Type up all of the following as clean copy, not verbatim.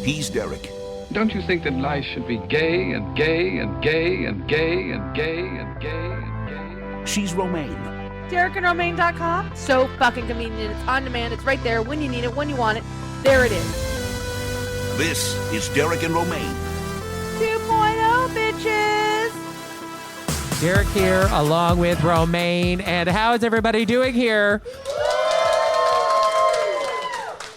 He's Derek. Don't you think that life should be gay and gay and gay and gay and gay and gay and gay? She's Romaine. DerekandRomaine.com. So fucking convenient. It's on demand. It's right there when you need it, when you want it. There it is. This is Derek and Romaine. 2.0, bitches. Derek here, along with Romaine. And how is everybody doing here?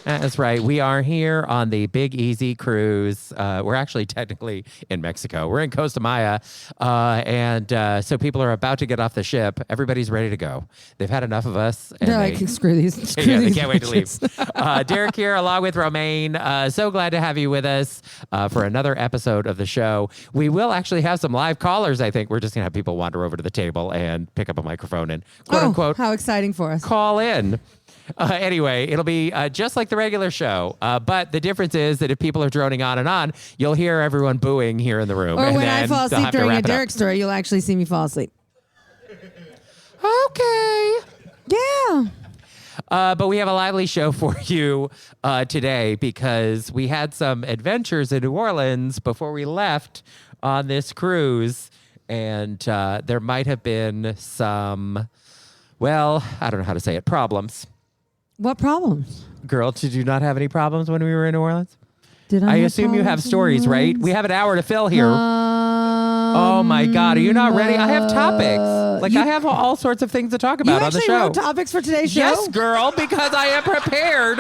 That's right. We are here on the Big Easy cruise. We're actually technically in Mexico. We're in Costa Maya. And so people are about to get off the ship. Everybody's ready to go. They've had enough of us. And they're like, screw these. They can't wait to leave. Derek here, along with Romaine. So glad to have you with us for another episode of the show. We will actually have some live callers, I think. We're just going to have people wander over to the table and pick up a microphone and quote unquote. How exciting for us. Call in. Anyway, it'll be just like the regular show. But the difference is that if people are droning on and on, you'll hear everyone booing here in the room. Or and when I fall asleep during a Derek story, you'll actually see me fall asleep. Okay. Yeah. But we have a lively show for you today because we had some adventures in New Orleans before we left on this cruise. And there might have been some, well, I don't know how to say it, problems. What problems? Girl, did you not have any problems when we were in New Orleans? Did I assume you have stories, right? We have an hour to fill here. Oh my God, are you not ready? I have topics. I have all sorts of things to talk about on the show. You actually wrote topics for today's show? Yes, girl, because I am prepared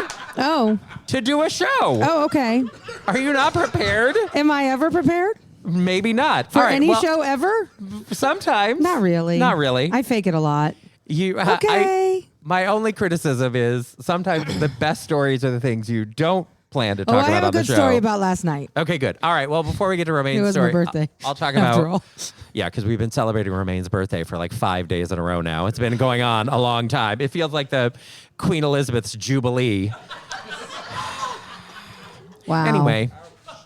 to do a show. Oh, okay. Are you not prepared? Am I ever prepared? Maybe not. For any show ever? Sometimes. Not really. Not really. I fake it a lot. Okay. My only criticism is sometimes the best stories are the things you don't plan to talk about on the show. I have a good story about last night. Okay, good. All right. Well, before we get to Romaine's story, it was my birthday. I'll talk about. Yeah, because we've been celebrating Romaine's birthday for like 5 days in a row now. It's been going on a long time. It feels like the Queen Elizabeth's Jubilee. Wow. Anyway.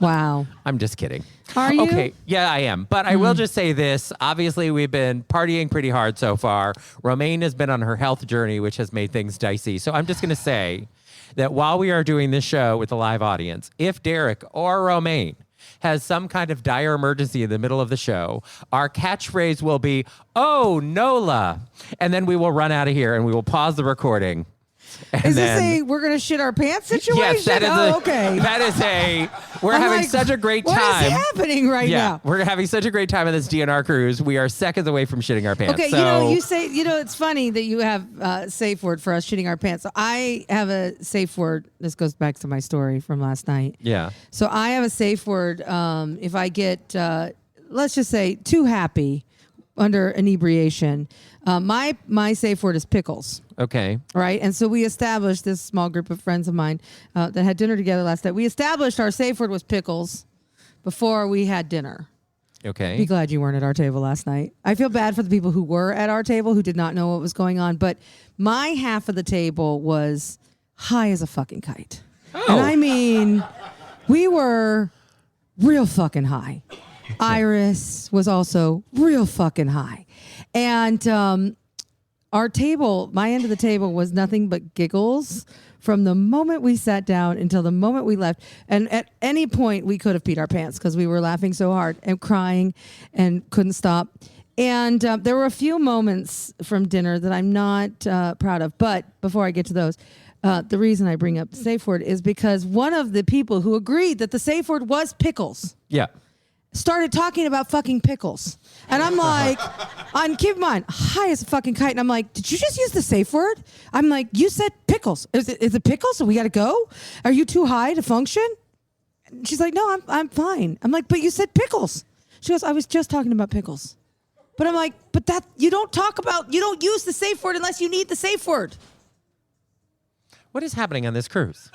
Wow. I'm just kidding. Are you? Okay. Yeah, I am. But I will just say this. Obviously, we've been partying pretty hard so far. Romaine has been on her health journey, which has made things dicey. So I'm just going to say that while we are doing this show with a live audience, if Derek or Romaine has some kind of dire emergency in the middle of the show, our catchphrase will be, "Oh, Nola." And then we will run out of here and we will pause the recording. Is this a we're going to shit our pants situation? Yes, that is okay. That is we're having such a great time. What is happening right now? We're having such a great time on this DNR cruise. We are seconds away from shitting our pants. Okay, so. It's funny that you have a safe word for us shitting our pants. So I have a safe word. This goes back to my story from last night. Yeah. So I have a safe word. If I get, let's just say, too happy under inebriation, my safe word is pickles. Okay. Right. And so we established, this small group of friends of mine that had dinner together last night. We established our safe word was pickles before we had dinner. Okay. Be glad you weren't at our table last night. I feel bad for the people who were at our table who did not know what was going on. But my half of the table was high as a fucking kite. Oh. And I mean, we were real fucking high. Iris was also real fucking high. And our table, my end of the table, was nothing but giggles from the moment we sat down until the moment we left. And at any point, we could have peed our pants because we were laughing so hard and crying and couldn't stop. And there were a few moments from dinner that I'm not proud of. But before I get to those, the reason I bring up the safe word is because one of the people who agreed that the safe word was Yeah. started talking about fucking pickles. And I'm like, keep in mind, high as a fucking kite. And I'm like, did you just use the safe word? I'm like, you said pickles. Is it pickles? So we got to go? Are you too high to function? And she's like, no, I'm fine. I'm like, but you said pickles. She goes, I was just talking about pickles. But I'm like, but that, you don't use the safe word unless you need the safe word. What is happening on this cruise?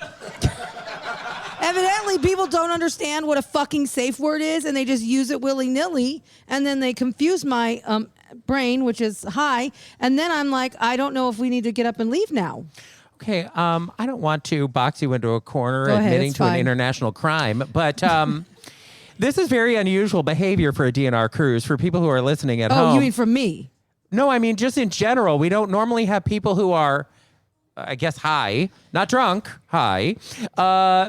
Evidently, people don't understand what a fucking safe word is, and they just use it willy-nilly, and then they confuse my brain, which is high, and then I'm like, I don't know if we need to get up and leave now. Okay, I don't want to box you into a corner Go ahead, admitting it's to an fine. international crime, but this is very unusual behavior for a DNR cruise for people who are listening at home. Oh, you mean from me? No, I mean just in general. We don't normally have people who are I guess high, not drunk, high,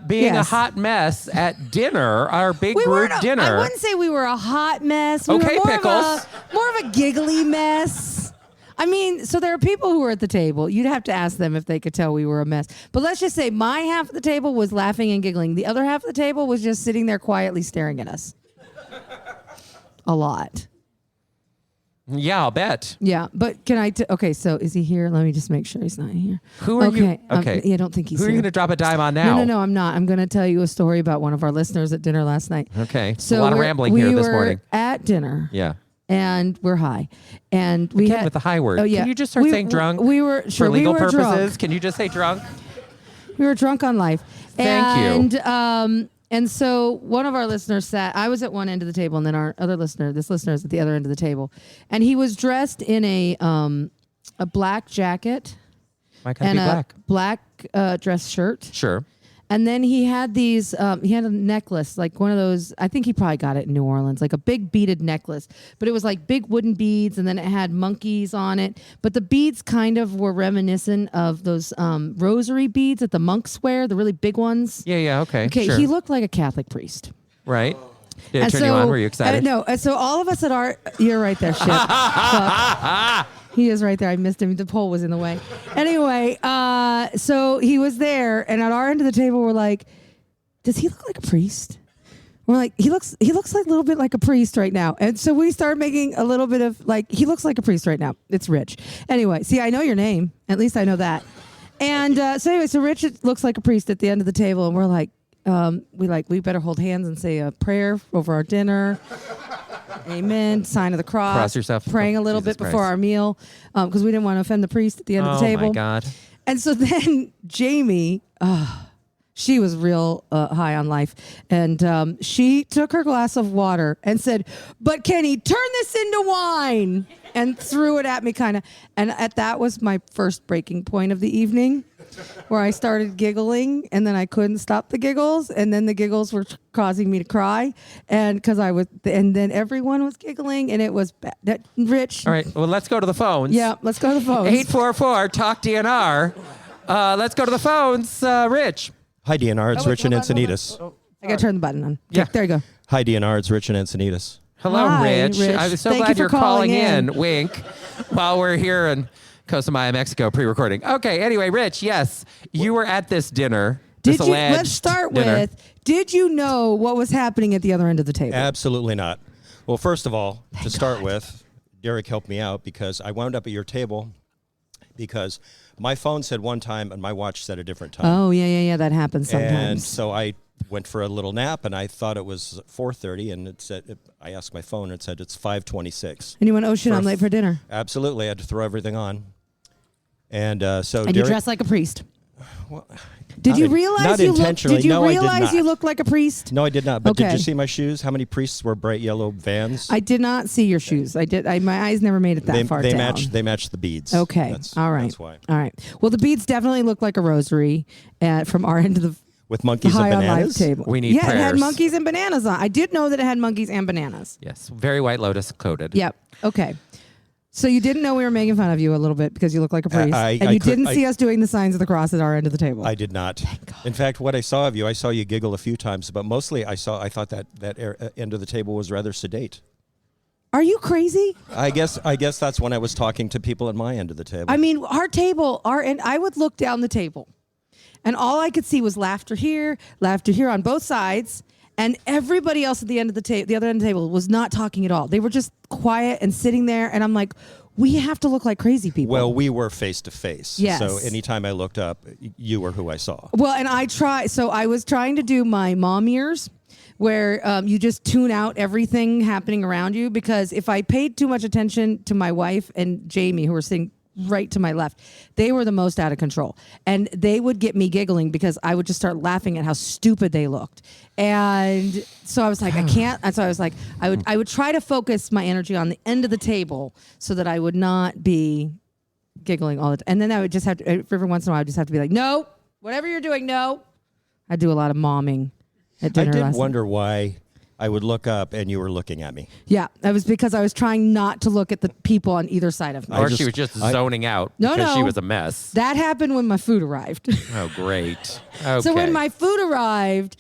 being a hot mess at dinner, our big group dinner. I wouldn't say we were a hot mess. We Okay, were Pickles. more of a giggly mess. I mean, so there are people who were at the table. You'd have to ask them if they could tell we were a mess. But let's just say my half of the table was laughing and giggling. The other half of the table was just sitting there quietly staring at us. A lot. Yeah, I'll bet. Yeah, but can I? Okay, so is he here? Let me just make sure he's not here. Who are you? Okay. Yeah, I don't think he's Who are here. you going to drop a dime on now? No, I'm not. I'm going to tell you a story about one of our listeners at dinner last night. Okay. So a lot of rambling here this morning. We were at dinner. Yeah. And we're high, and we Again, had with the high word. Oh yeah, Can you just start saying drunk? We were sure, for legal we were purposes. Drunk. Can you just say drunk? We were drunk on life. Thank you. And so one of our listeners sat. I was at one end of the table, and then our other listener, this listener, is at the other end of the table, and he was dressed in a black jacket Why can't and it be black? a black dress shirt. Sure. And then he had these, he had a necklace, like one of those, I think he probably got it in New Orleans, like a big beaded necklace. But it was like big wooden beads, and then it had monkeys on it. But the beads kind of were reminiscent of those rosary beads that the monks wear, the really big ones. Yeah, okay. Okay, sure. he looked like a Catholic priest. Right. Did it And turn you on? Were you excited? No, and so all of us at our, you're right there, shit. Fuck. He is right there. I missed him. The pole was in the way. Anyway, so he was there, and at our end of the table, we're like, does he look like a priest? We're like, he looks like a little bit like a priest right now. And so we started making a little bit of like, he looks like a priest right now. It's Rich. Anyway, see, I know your name. At least I know that. And so Rich looks like a priest at the end of the table, and we're like, we better hold hands and say a prayer over our dinner. Amen. Sign of the cross. Cross yourself. Praying a little Jesus bit before Christ. our meal, because we didn't want to offend the priest at the end of the table. Oh my God. And so then Jamie, she was real high on life, and she took her glass of water and said, "But Kenny, turn this into wine," and threw it at me, kind of. And that was my first breaking point of the evening, where I started giggling, and then I couldn't stop the giggles, and then the giggles were causing me to cry, and then everyone was giggling, and it was bad. Rich. All right. Well, let's go to the phones. Yeah, let's go to the phones. 844 Talk DNR. Let's go to the phones. Rich. Hi, DNR. It's Rich in Encinitas. I gotta turn the button on. Yeah. There you go. Hi, DNR. It's Rich in Encinitas. Hello, Hi, Rich. Rich. I'm so Thank glad you you're for calling calling in. Wink. While we're here in Costa Maya, Mexico, pre-recording. Okay. Anyway, Rich. Yes, you were at this dinner. Let's start with, did you know what was happening at the other end of the table? Absolutely not. Well, first of all, to start with, Derek helped me out because I wound up at your table because my phone said one time and my watch said a different time. Oh, yeah. That happens sometimes. And so I went for a little nap, and I thought it was 4:30, and it said, I asked my phone, and it said it's 5:26. And you went, oh shit, I'm late for dinner. Absolutely. I had to throw everything on. And so And Derek, you dressed like a priest. Well, Did you not realize intentionally. Did you No, I did realize not. you looked like a priest? No, I did not. But did Okay. you see my shoes? How many priests wear bright yellow Vans? I did not see your shoes. My eyes never made it that far they down. They match the beads. Okay. All right. That's why. All right. Well, the beads definitely look like a rosary from our end of the With monkeys and high on life bananas. table. We need it had prayers. monkeys and bananas on. I did know that it had monkeys and bananas. Yes. Very White Lotus coated. Yep. Okay. So you didn't know we were making fun of you a little bit because you look like a priest, I and you could- didn't see us doing the signs of the cross at our end of the table. I did not. In fact, what I saw of you, I saw you giggle a few times, but mostly I thought that end of the table was rather sedate. Are you crazy? I guess that's when I was talking to people at my end of the table. I mean, our end. I would look down the table, and all I could see was laughter here on both sides, and everybody else at the end of the other end of the table was not talking at all. They were just quiet and sitting there, and I'm like, we have to look like crazy people. Well, we were face to face. Yes. So anytime I looked up, you were who I saw. Well, and I was trying to do my mom ears, where you just tune out everything happening around you, because if I paid too much attention to my wife and Jamie, who were sitting right to my left, they were the most out of control, and they would get me giggling because I would just start laughing at how stupid they looked. And so I was like, I can't. And so I was like, I would try to focus my energy on the end of the table so that I would not be giggling all the time. And then I would just have to, every once in a while, I would just have to be like, no, whatever you're doing, no. I do a lot of momming at dinner. I did wonder why I would look up and you were looking at me. Yeah, that was because I was trying not to look at the people on either side of me. Or she was just zoning out because she was a mess. That happened when my food arrived. Oh, great. Okay. So when my food arrived,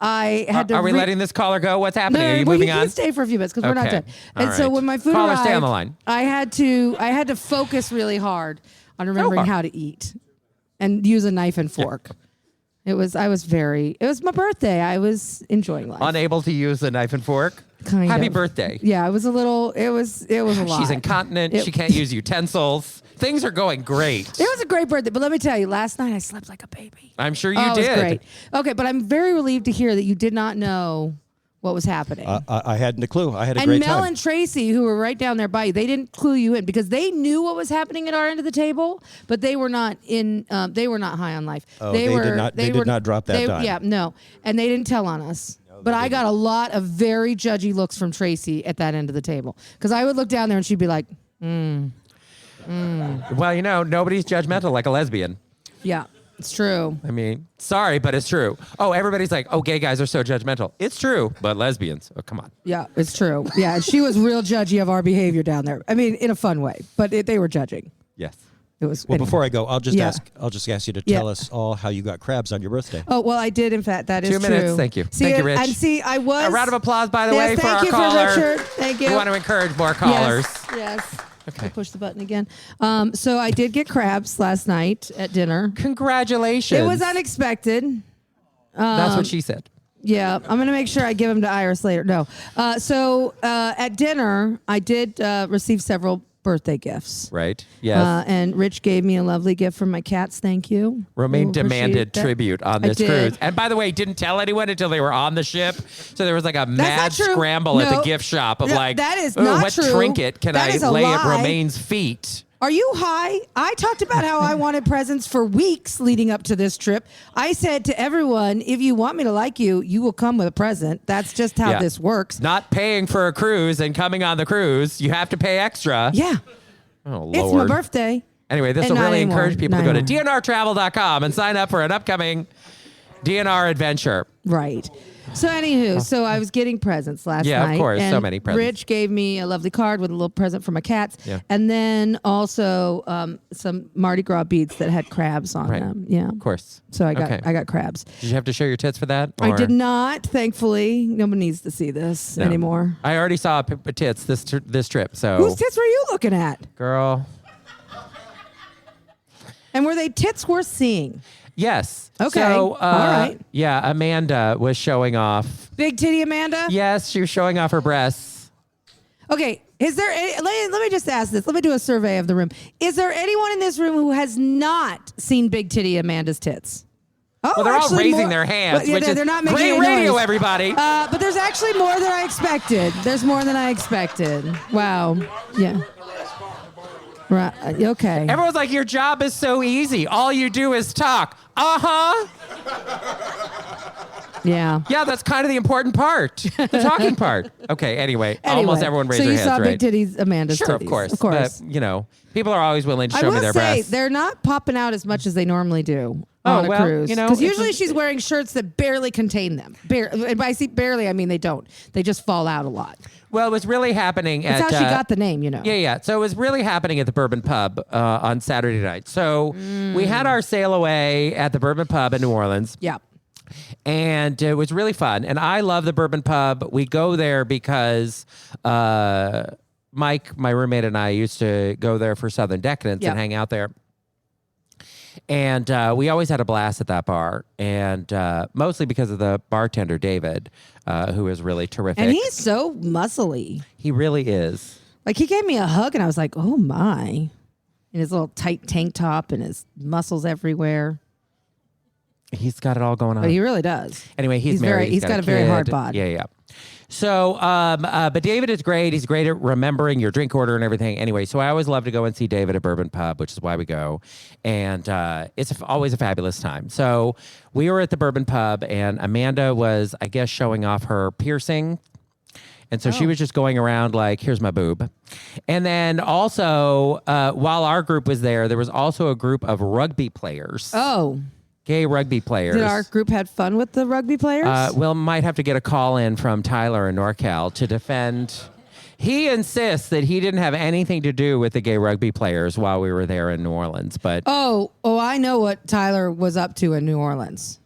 I had to. Are we letting this caller go? What's happening? Are you well, moving you on? can stay for a few minutes because we're not Okay. done. And All so right. when my food Caller, arrived, stay on the line. I had to focus really hard on remembering how to eat and use a knife and fork. It was my birthday. I was enjoying life. Unable to use a knife and fork? Kind Happy of. birthday. Yeah, it was a lot. She's incontinent. She can't use utensils. Things are going great. It was a great birthday, but let me tell you, last night I slept like a baby. I'm sure you It did. was great. Okay, but I'm very relieved to hear that you did not know what was happening. I hadn't a clue. I had a And great Mel time. and Tracy, who were right down there by you, they didn't clue you in because they knew what was happening at our end of the table, but they were not in. They were not high on life. Oh, they did not- they did not drop that dime. Yeah, no, and they didn't tell on us. But I got a lot of very judgy looks from Tracy at that end of the table because I would look down there and she'd be like, Well, nobody's judgmental like a lesbian. "Yeah, it's true." I mean, sorry, but it's true. Oh, everybody's like, oh, gay guys are so judgmental. It's true, but lesbians, oh, come on. Yeah, it's true. Yeah, and she was real judgy of our behavior down there. I mean, in a fun way, but they were judging. Yes. It was. Well, anyway. before I go, I'll just Yeah. ask you to Yeah. tell us all how you got crabs on your birthday. Oh well, I did. In fact, that is 2 minutes. true. Thank you. See, Thank you, Rich. And see, I was. A round of applause, by the way, Yes, for our thank you caller. For Richard. Thank you. We want to encourage more callers. Yes. Okay. I push the button again. So I did get crabs last night at dinner. Congratulations. It was unexpected. That's what she said. Yeah, I'm gonna make sure I give them to Iris later. No. So at dinner, I did receive several birthday gifts. Right. Yes. And Rich gave me a lovely gift from my cats. Thank you. Romaine We'll appreciate demanded that. tribute on I this did. cruise. And by the way, didn't tell anyone until they were on the ship. So there was like a mad not true. scramble at No. the gift shop of No, like, that is "Ooh, not what true. trinket can That I is a lay at lie. Romaine's feet? Are you high? I talked about how I wanted presents for weeks leading up to this trip. I said to everyone, if you want me to like you, you will come with a present. That's just how Yeah. this works. Not paying for a cruise and coming on the cruise, you have to pay extra. Yeah. Oh, Lord. It's my birthday. Anyway, this And will not really anymore. encourage people Not to go to anymore. dnrtravel.com and sign up for an upcoming DNR adventure. Right. So anywho, so I was getting presents last Yeah, of night. course, so and many presents. Rich gave me a lovely card with a little present for my cats. Yeah. And then also some Mardi Gras beads that had crabs on Right. them. Yeah. Of course. So I got Okay. I got crabs. Did you have to show your tits for that? I or- did not, thankfully. Nobody needs to see this No. anymore. I already saw tits this trip, so. Whose tits were you looking at? Girl. And were they tits worth seeing? Yes. Okay. So, All right. Yeah, Amanda was showing off. Big titty Amanda? Yes, she was showing off her breasts. Okay. Is there let me just ask this. Let me do a survey of the room. Is there anyone in this room who has not seen Big Titty Amanda's tits? Oh, Well, they're all actually raising more- their hands, but, yeah, which is they're not making great any radio, noise. everybody. But there's actually more than I expected. There's more than I expected. Wow. Yeah. Right. Okay. Everyone's like, your job is so easy. All you do is talk. Uh-huh. Yeah. Yeah, that's kind of the important part, the talking part. Okay, anyway, almost everyone raised so their you hands, saw right? Big Titties Amanda's Sure, titties. of course. Of course. But, people are always willing to I show me will their say breasts. they're not popping out as much as they normally do Oh, on a well, cruise. you know, Because it's usually a- she's wearing shirts that barely contain them. And by barely, I mean they don't. They just fall out a lot. Well, it was really happening That's at... how she got the name, you know. Yeah. So it was really happening at the Bourbon Pub on Saturday night. So we had our sail away at the Bourbon Pub in New Orleans. Yeah. And it was really fun. And I love the Bourbon Pub. We go there because Mike, my roommate, and I used to go there for Southern Decadence Yeah. and hang out there. And we always had a blast at that bar. And mostly because of the bartender, David, who is really terrific. And he's so muscly. He really is. Like he gave me a hug and I was like, oh my. In his little tight tank top and his muscles everywhere. He's got it all going on. But he really does. Anyway, he's married. He's got a very hard kid. bod. Yeah. So, but David is great. He's great at remembering your drink order and everything. Anyway, so I always love to go and see David at Bourbon Pub, which is why we go. And it's always a fabulous time. So we were at the Bourbon Pub, and Amanda was, I guess, showing off her piercing. And so she was just going around like, here's my boob. And then also, while our group was there was also a group of rugby players. Oh. gay rugby players. Did our group had fun with the rugby players? We'll might have to get a call in from Tyler in NorCal to defend. He insists that he didn't have anything to do with the gay rugby players while we were there in New Orleans. But oh, I know what Tyler was up to in New Orleans.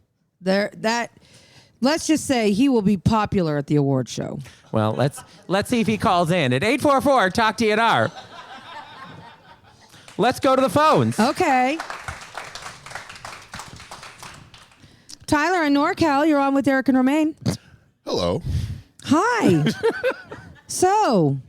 Let's just say he will be popular at the award show. well, let's see if he calls in at 844 Talk DNR. Let's go to the phones. Okay. Tyler in NorCal, you're on with Derek and Romaine. Hello. Hi. So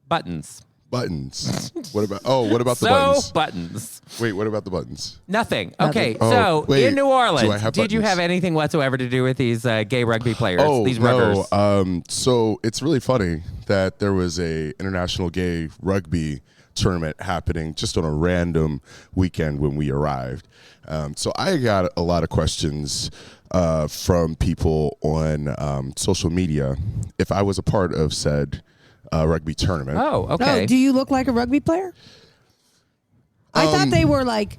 Buttons. buttons. What about the So buttons? buttons. Wait, what about the buttons? Nothing. Okay, Oh, so wait. in New Do I Orleans, have did you buttons? have anything whatsoever to do with these gay rugby players? Oh, these ruggers? no. So it's really funny that there was a international gay rugby tournament happening just on a random weekend when we arrived. So I got a lot of questions from people on social media if I was a part of said rugby tournament. Oh, okay. Oh, do you look like a rugby player? I thought they were like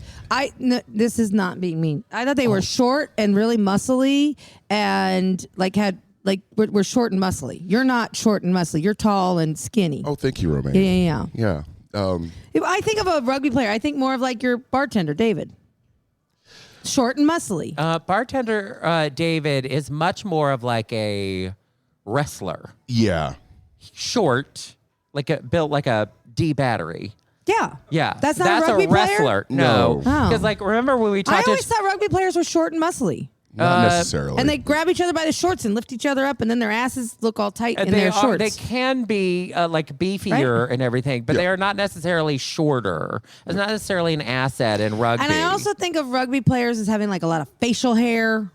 this is not being mean. I thought they were short and really muscly and we're short and muscly. You're not short and muscly. You're tall and skinny. Oh, thank you, Romaine. Yeah. Yeah. If I think of a rugby player, I think more of like your bartender, David. Short and muscly. Bartender David is much more of like a wrestler. Yeah. Short, built like a D battery. Yeah. Yeah. That's not a rugby wrestler. player? No. Oh. Because remember when we I talked always thought rugby players were short and muscly. Not necessarily. And they grab each other by the shorts and lift each other up, and then their asses look all tight in their shorts. They can be beefier and everything, but they are not necessarily shorter. It's not necessarily an asset in rugby. And I also think of rugby players as having like a lot of facial hair.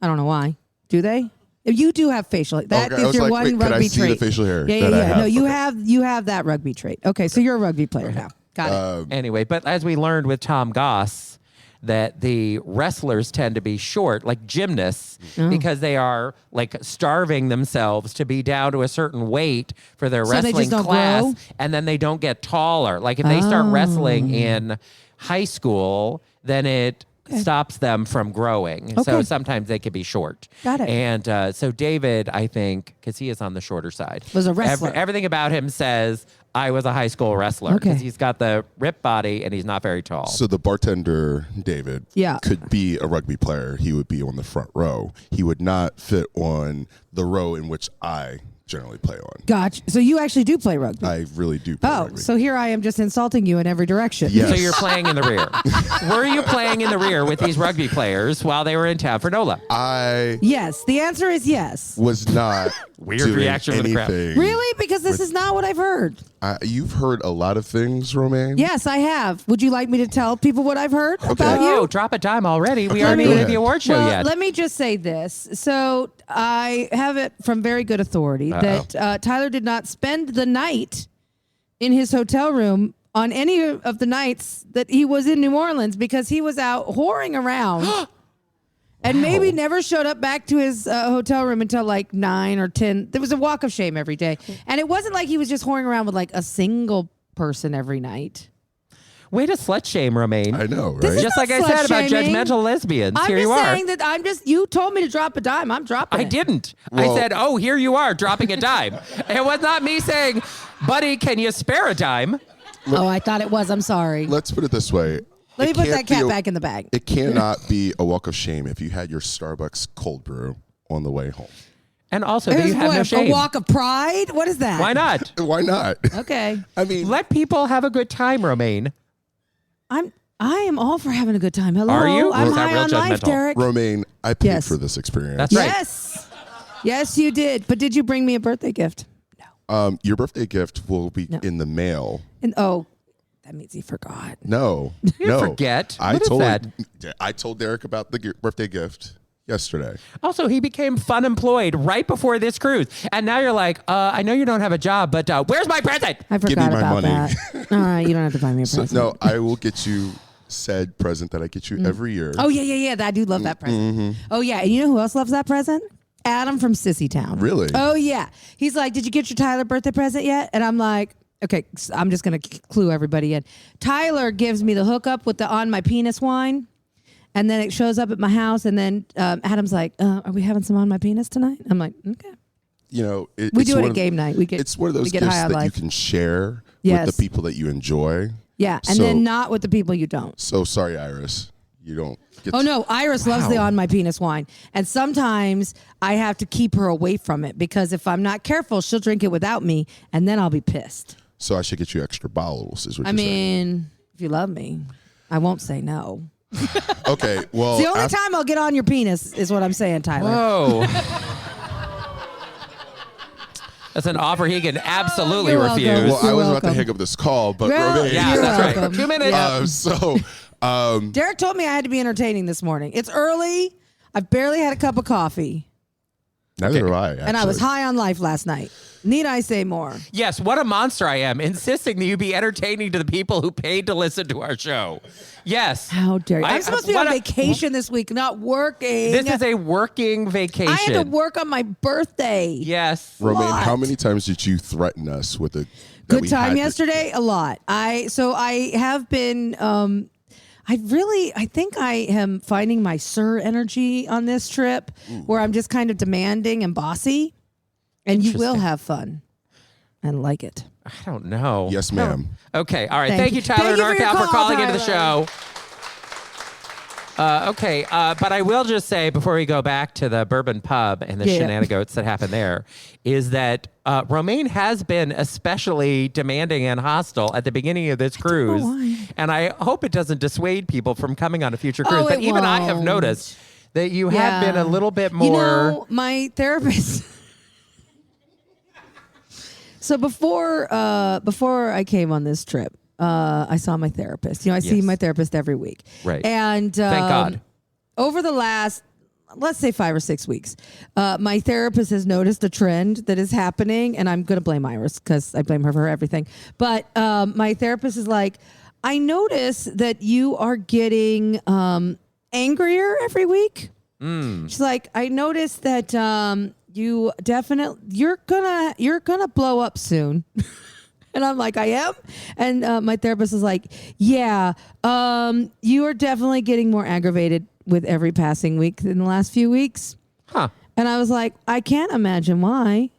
I don't know why. Do they? You do have facial hair. That Okay, I is was your like, one wait, rugby could I see trait. the facial hair Yeah. that I have? No, you Okay. have that rugby trait. Okay, so you're a rugby player now. Got it. Anyway, but as we learned with Tom Goss, that the wrestlers tend to be short, like gymnasts, because they are like starving themselves to be down to a certain weight for their So they wrestling just don't class, grow? and then they don't get taller. Like if they start wrestling in high school, then it stops them from growing. So Okay. sometimes they could be short. Got it. And so David, I think, because he is on the shorter side, Was a wrestler. Everything about him says I was a high school wrestler because Okay. he's got the ripped body and he's not very tall. So the bartender, David, Yeah. could be a rugby player. He would be on the front row. He would not fit on the row in which I generally play on. Gotcha. So you actually do play rugby. I really do play Oh, rugby. so here I am just insulting you in every direction. Yes. So you're playing in the rear. Were you playing in the rear with these rugby players while they were in town for NOLA? I Yes. The answer is yes. was not Weird doing reaction from the crowd. anything. Really? Because this is not what I've heard. You've heard a lot of things, Romaine. Yes, I have. Would you like me to tell people what I've heard about you? Oh, drop a dime already. We Okay, aren't go even at ahead. the award show Well, yet. let me just say this. So I have it from very good authority that Tyler did not spend the night in his hotel room on any of the nights that he was in New Orleans because he was out whoring around and maybe never showed up back to his hotel room until like 9 or 10. There was a walk of shame every day. And it wasn't like he was just whoring around with like a single person every night. Way to slut shame, Romaine. I know, right? This is Just like I not said about slut-shaming. judgmental lesbians. I'm Here just you are. saying that you told me to drop a dime. I'm dropping I it. didn't. Well- I said, oh, here you are dropping a dime. It was not me saying, buddy, can you spare a dime? Oh, I thought it was. I'm sorry. Let's put it this way. Let me It put can't that cat be a- back in the bag. It cannot be a walk of shame if you had your Starbucks cold brew on the way home. And also, that There's you have no what, shame. a walk of pride? What is that? Why not? Why not? Okay. I mean, Let people have a good time, Romaine. I am all for having a good time. Hello. Are you? Or I'm is that high real on life, judgmental? Derek. Romaine, I paid Yes. for this experience. That's right. Yes. Yes, you did. But did you bring me a birthday gift? No. Your birthday gift will be in the mail. And that means he forgot. No, You no. forget. I What is told that? I told Derek about the birthday gift yesterday. Also, he became fun employed right before this cruise. And now you're like, I know you don't have a job, but where's my present? I Give me forgot my about money. that. All right, you don't have to buy me a So, present. no, I will get you said present that I get you every year. Oh, yeah. I do love that present. Oh, yeah. And you know who else loves that present? Adam from Sissytown. Really? Oh, yeah. He's like, did you get your Tyler birthday present yet? And I'm like, okay, I'm just going to clue everybody in. Tyler gives me the hookup with the on my penis wine. And then it shows up at my house, and then Adam's like, "Are we having some on my penis tonight?" I'm like, "Okay." You know, We do it at game night. It's one of those gifts that you can share Yes. with the people that you enjoy. Yeah, and then not with the people you don't. So sorry, Iris. You don't get Oh, no. Iris loves the on my penis wine. And sometimes I have to keep her away from it because if I'm not careful, she'll drink it without me, and then I'll be pissed. So I should get you extra bottles, is what I you're saying. mean, if you love me, I won't say no. Okay, well. It's the only time I'll get on your penis is what I'm saying, Tyler. Whoa. That's an offer he can absolutely You're welcome. refuse. Well, I was about to welcome. hang up this call, but Well, Romaine. Yeah, You're that's welcome. right. 2 minutes. Yeah. Derek told me I had to be entertaining this morning. It's early. I've barely had a cup of coffee. Neither do I, And I was actually. high on life last night. Need I say more? Yes, what a monster I am, insisting that you be entertaining to the people who paid to listen to our show. Yes. How dare you? I'm supposed to be on what a- vacation this week, not working. This is a working vacation. I had to work on my birthday. Yes. Think, What? how many times did you threaten us with a Good time yesterday? A lot. I have been I think I am finding my sir energy on this trip where I'm just kind of demanding and bossy. And you will Interesting. have fun and like it. I don't know. Yes, ma'am. Okay. All right. Thank Thank you. you, Tyler Thank you for your NorCal, for call, calling into the Tyler. show. Okay. But I will just say before we go back to the Bourbon Pub and the Yeah. shenanigans that happened there is that Romaine has been especially demanding and hostile at the beginning of this cruise. why. And I hope it doesn't dissuade people from coming on a future cruise. Oh, but it even I have won't. noticed that you have been a little bit more. You know, my therapist. So before I came on this trip, I saw my therapist. You know, I see Yes. my therapist every week. Right. And Thank God. over the last, let's say 5 or 6 weeks, my therapist has noticed a trend that is happening, and I'm going to blame Iris because I blame her for everything. But my therapist is like, I notice that you are getting angrier every week. She's like, I noticed that you're gonna blow up soon. And I'm like, I am? And my therapist is like, yeah, you are definitely getting more aggravated with every passing week in the last few weeks. Huh. And I was like, I can't imagine why.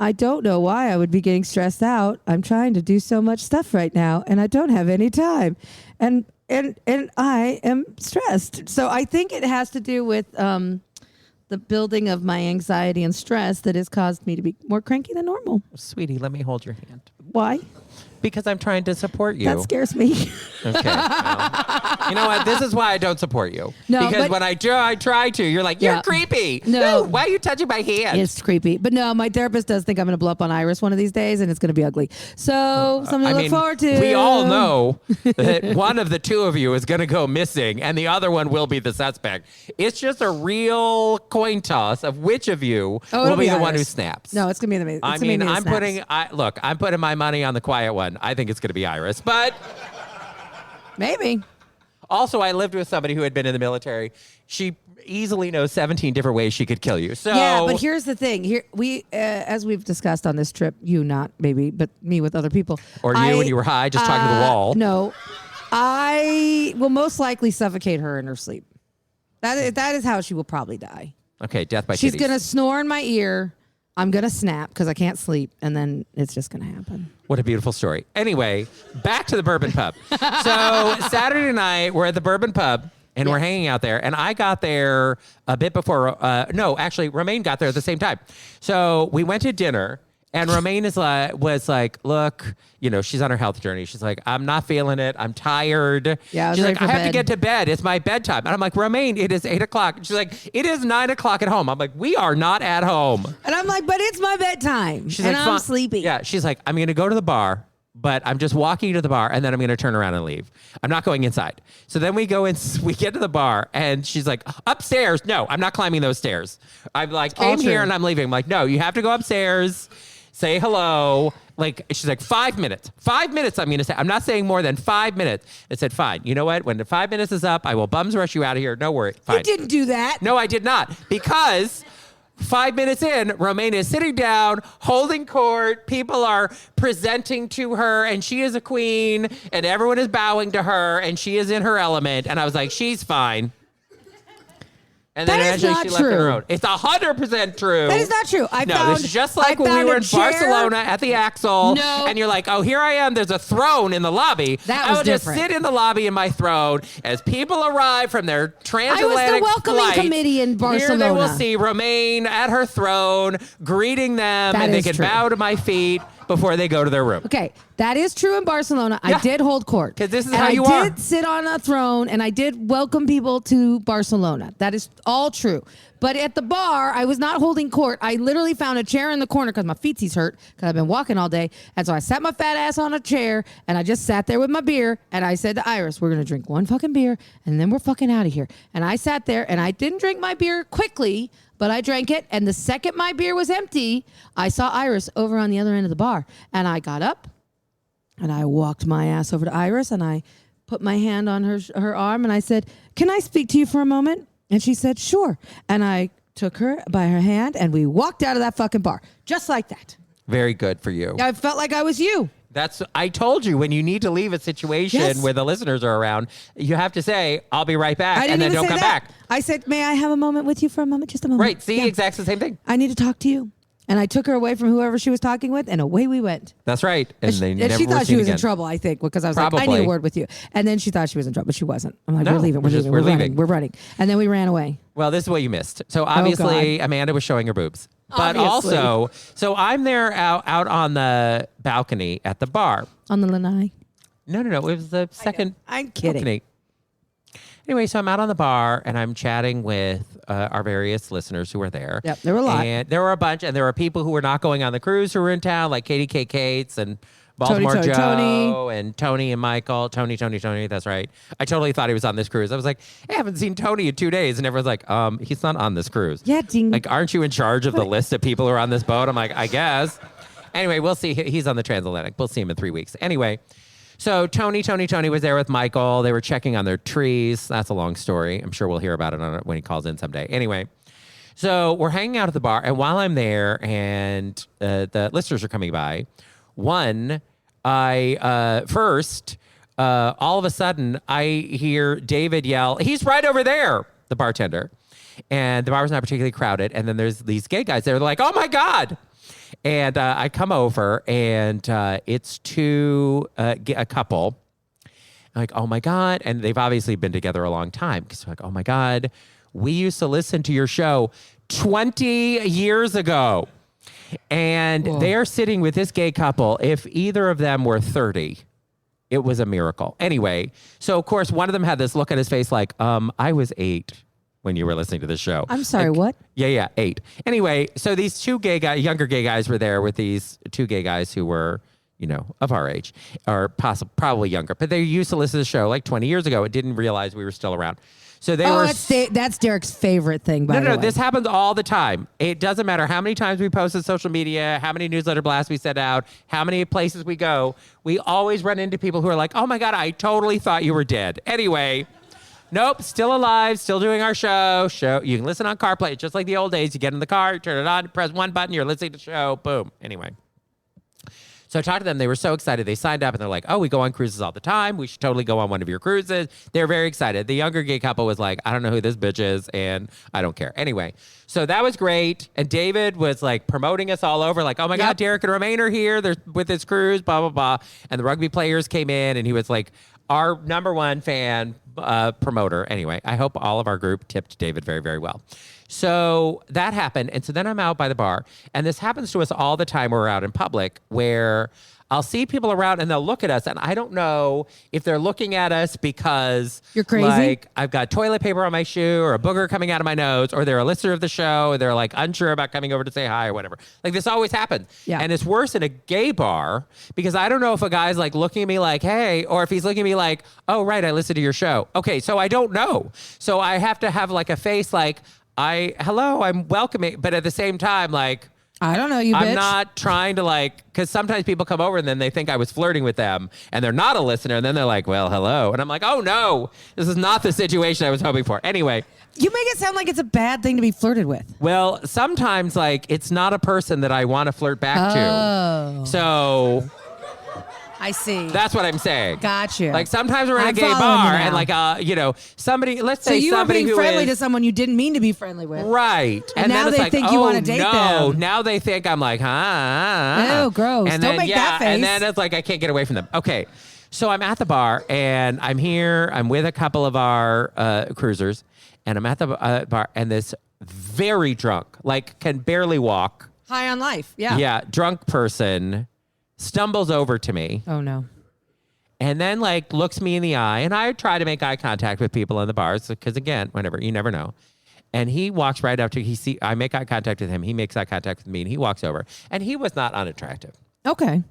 I don't know why I would be getting stressed out. I'm trying to do so much stuff right now, and I don't have any time. And I am stressed. So I think it has to do with the building of my anxiety and stress that has caused me to be more cranky than normal. Sweetie, let me hold your hand. Why? Because I'm trying to support you. That scares me. Okay. Well, you know what? This is why I don't support you. No, because but- when I try to, you're like, you're Yeah. creepy. No. Why are you touching my hand? It's creepy. But no, my therapist does think I'm going to blow up on Iris one of these days, and it's going to be ugly. So something to look forward to. We all know that one of the two of you is going to go missing and the other one will be the suspect. It's just a real coin toss of which of you will it'll be the Iris. one who snaps. No, it's going to be the I mean, I'm putting my money on the quiet one. I think it's going to be Iris. But Maybe. also, I lived with somebody who had been in the military. She easily knows 17 different ways she could kill you. So Yeah, but here's the thing. Here we, as we've discussed on this trip, you not maybe, but me with other people. Or you when you were high, just talking to the wall. No, I will most likely suffocate her in her sleep. That is how she will probably die. Okay, death by She's titties. gonna snore in my ear. I'm gonna snap because I can't sleep, and then it's just gonna happen. What a beautiful story. Anyway, back to the Bourbon Pub. So Saturday night, we're at the Bourbon Pub, and we're hanging out there. And I got there a bit before. No, actually, Romaine got there at the same time. So we went to dinner, and Romaine was like, look, you know, she's on her health journey. She's like, I'm not feeling it. I'm tired. Yeah, I was she's ready like, for I have to bed. get to bed. It's my bedtime. And I'm like, Romaine, it is 8 o'clock. She's like, it is 9 o'clock at home. I'm like, we are not at home. And I'm like, but it's my bedtime, She's and like, I'm "Fine." sleepy. Yeah, she's like, I'm going to go to the bar, but I'm just walking to the bar, and then I'm going to turn around and leave. I'm not going inside. So then we go in, we get to the bar, and she's like, upstairs. No, I'm not climbing those stairs. I'm like, all came here true. and I'm leaving. I'm like, no, you have to go upstairs, say hello. Like, she's like, 5 minutes. 5 minutes, I'm going to say. I'm not saying more than 5 minutes. I said, fine. You know what? When the 5 minutes is up, I will bums rush you out of here. No worry. Fine. You didn't do that. No, I did not. Because 5 minutes in, Romaine is sitting down, holding court. People are presenting to her, and she is a queen, and everyone is bowing to her, and she is in her element. And I was like, she's fine. And then That is eventually not she left on her true. own. It's 100% true. That is not true. This is just like when we were in Barcelona at the Axel. No. And you're like, oh, here I am. There's a throne in the lobby. That I was would different. just sit in the lobby in my throne as people arrive from their transatlantic welcoming flight. committee in Here they Barcelona. will see Romaine at her throne, greeting them, That and they is can true. bow to my feet before they go to their room. Okay, that is true in Barcelona. Yeah. I did hold court. 'Cause this is and how you I are. did sit on a throne and I did welcome people to Barcelona. That is all true. But at the bar, I was not holding court. I literally found a chair in the corner because my feetsies hurt because I've been walking all day. And so I sat my fat ass on a chair and I just sat there with my beer. And I said to Iris, we're going to drink one fucking beer and then we're fucking out of here. And I sat there and I didn't drink my beer quickly, but I drank it. And the second my beer was empty, I saw Iris over on the other end of the bar. And I got up and I walked my ass over to Iris and I put my hand on her arm and I said, can I speak to you for a moment? And she said, sure. And I took her by her hand and we walked out of that fucking bar. Just like that. Very good for you. I felt like I was you. I told you when you need to leave a situation Yes. where the listeners are around, you have to say, I'll be right back, I didn't and then even don't say come that. back. I said, may I have a moment with you for a moment? Just a moment. Right. See, Yeah. exactly the same thing. I need to talk to you. And I took her away from whoever she was talking with and away we went. That's right. And they And never she were thought she seen was in again. trouble, I think, because I was like, I Probably. need a word with you. And then she thought she was in trouble, but she wasn't. I'm like, No, we're leaving. We're leaving. we're running. leaving. We're running. And then we ran away. Well, this is what you missed. So obviously, Amanda was showing her boobs. But Obviously. also, so I'm there out on the balcony at the bar. On the lanai. No. It was the second I'm kidding. balcony. Anyway, so I'm out on the bar and I'm chatting with our various listeners who were there. Yep, there were a lot. And there were a bunch, and there were people who were not going on the cruise who were in town, like Katie K. Cates and Baltimore Tony, Joe Tony. and Tony and Michael. Tony, that's right. I totally thought he was on this cruise. I was like, I haven't seen Tony in 2 days. And everyone's like, he's not on this cruise. Yeah, ding. Like, aren't you in charge of the list of people who are on this boat? I'm like, I guess. Anyway, we'll see. He's on the transatlantic. We'll see him in 3 weeks. Anyway, so Tony was there with Michael. They were checking on their trees. That's a long story. I'm sure we'll hear about it when he calls in someday. Anyway, so we're hanging out at the bar. And while I'm there and the listeners are coming by, all of a sudden, I hear David yell, he's right over there, the bartender. And the bar was not particularly crowded. And then there's these gay guys. They're like, oh, my God. And I come over, and it's a couple. I'm like, oh, my God. And they've obviously been together a long time. Because they're like, oh, my God, we used to listen to your show 20 years ago. And they are sitting with this gay couple. If either of them were 30, it was a miracle. Anyway, so, of course, one of them had this look on his face like, I was 8 when you were listening to this show. I'm sorry, Like, what? Yeah, 8. Anyway, so these two younger gay guys were there with these two gay guys who were, of our age, or probably younger. But they used to listen to the show like 20 years ago and didn't realize we were still around. So they were. That's Derek's favorite thing, by the way. No, this happens all the time. It doesn't matter how many times we post on social media, how many newsletter blasts we send out, how many places we go. We always run into people who are like, oh my God, I totally thought you were dead. Anyway, nope, still alive, still doing our show. You can listen on CarPlay. It's just like the old days. You get in the car, you turn it on, press one button, you're listening to the show, boom. Anyway. So I talked to them. They were so excited. They signed up and they're like, oh, we go on cruises all the time. We should totally go on one of your cruises. They're very excited. The younger gay couple was like, I don't know who this bitch is and I don't care. Anyway, so that was great. And David was like promoting us all over like, oh my God, Derek and Romaine are here. They're with this cruise, blah, blah, blah. And the rugby players came in and he was like our #1 fan promoter. Anyway, I hope all of our group tipped David very, very well. So that happened. And so then I'm out by the bar. And this happens to us all the time when we're out in public where I'll see people around and they'll look at us. And I don't know if they're looking at us because You're crazy? like I've got toilet paper on my shoe or a booger coming out of my nose, or they're a listener of the show. Or they're like unsure about coming over to say hi or whatever. Like this always happens. Yeah. And it's worse in a gay bar because I don't know if a guy's like looking at me like, hey, or if he's looking at me like, oh, right, I listened to your show. Okay, so I don't know. So I have to have like a face like, I'm welcoming, but at the same time, like, I don't know you, bitch. I'm not trying to like, because sometimes people come over and then they think I was flirting with them and they're not a listener. And then they're like, well, hello. And I'm like, oh no, this is not the situation I was hoping for. Anyway. You make it sound like it's a bad thing to be flirted with. Well, sometimes like it's not a person that I want to flirt back to. So I see. That's what I'm saying. Gotcha. Like sometimes we're in a I'm gay following bar you and now. like somebody, let's So say you were somebody being who friendly is to someone you didn't mean to be friendly with. right, And now then it's they like, think you oh, wanna date no. them. Now they think I'm like, Oh, gross. And Don't then, make that And face. then it's like I can't get away from them. Okay, so I'm at the bar and I'm here. I'm with a couple of our cruisers, and I'm at the bar, and this very drunk, like can barely walk, High on life. Yeah. drunk person stumbles over to me. Oh, no. And then like looks me in the eye, and I try to make eye contact with people in the bars because again, whenever you never know. And he walks right up to I make eye contact with him. He makes eye contact with me, and he walks over. And he was not unattractive, Okay.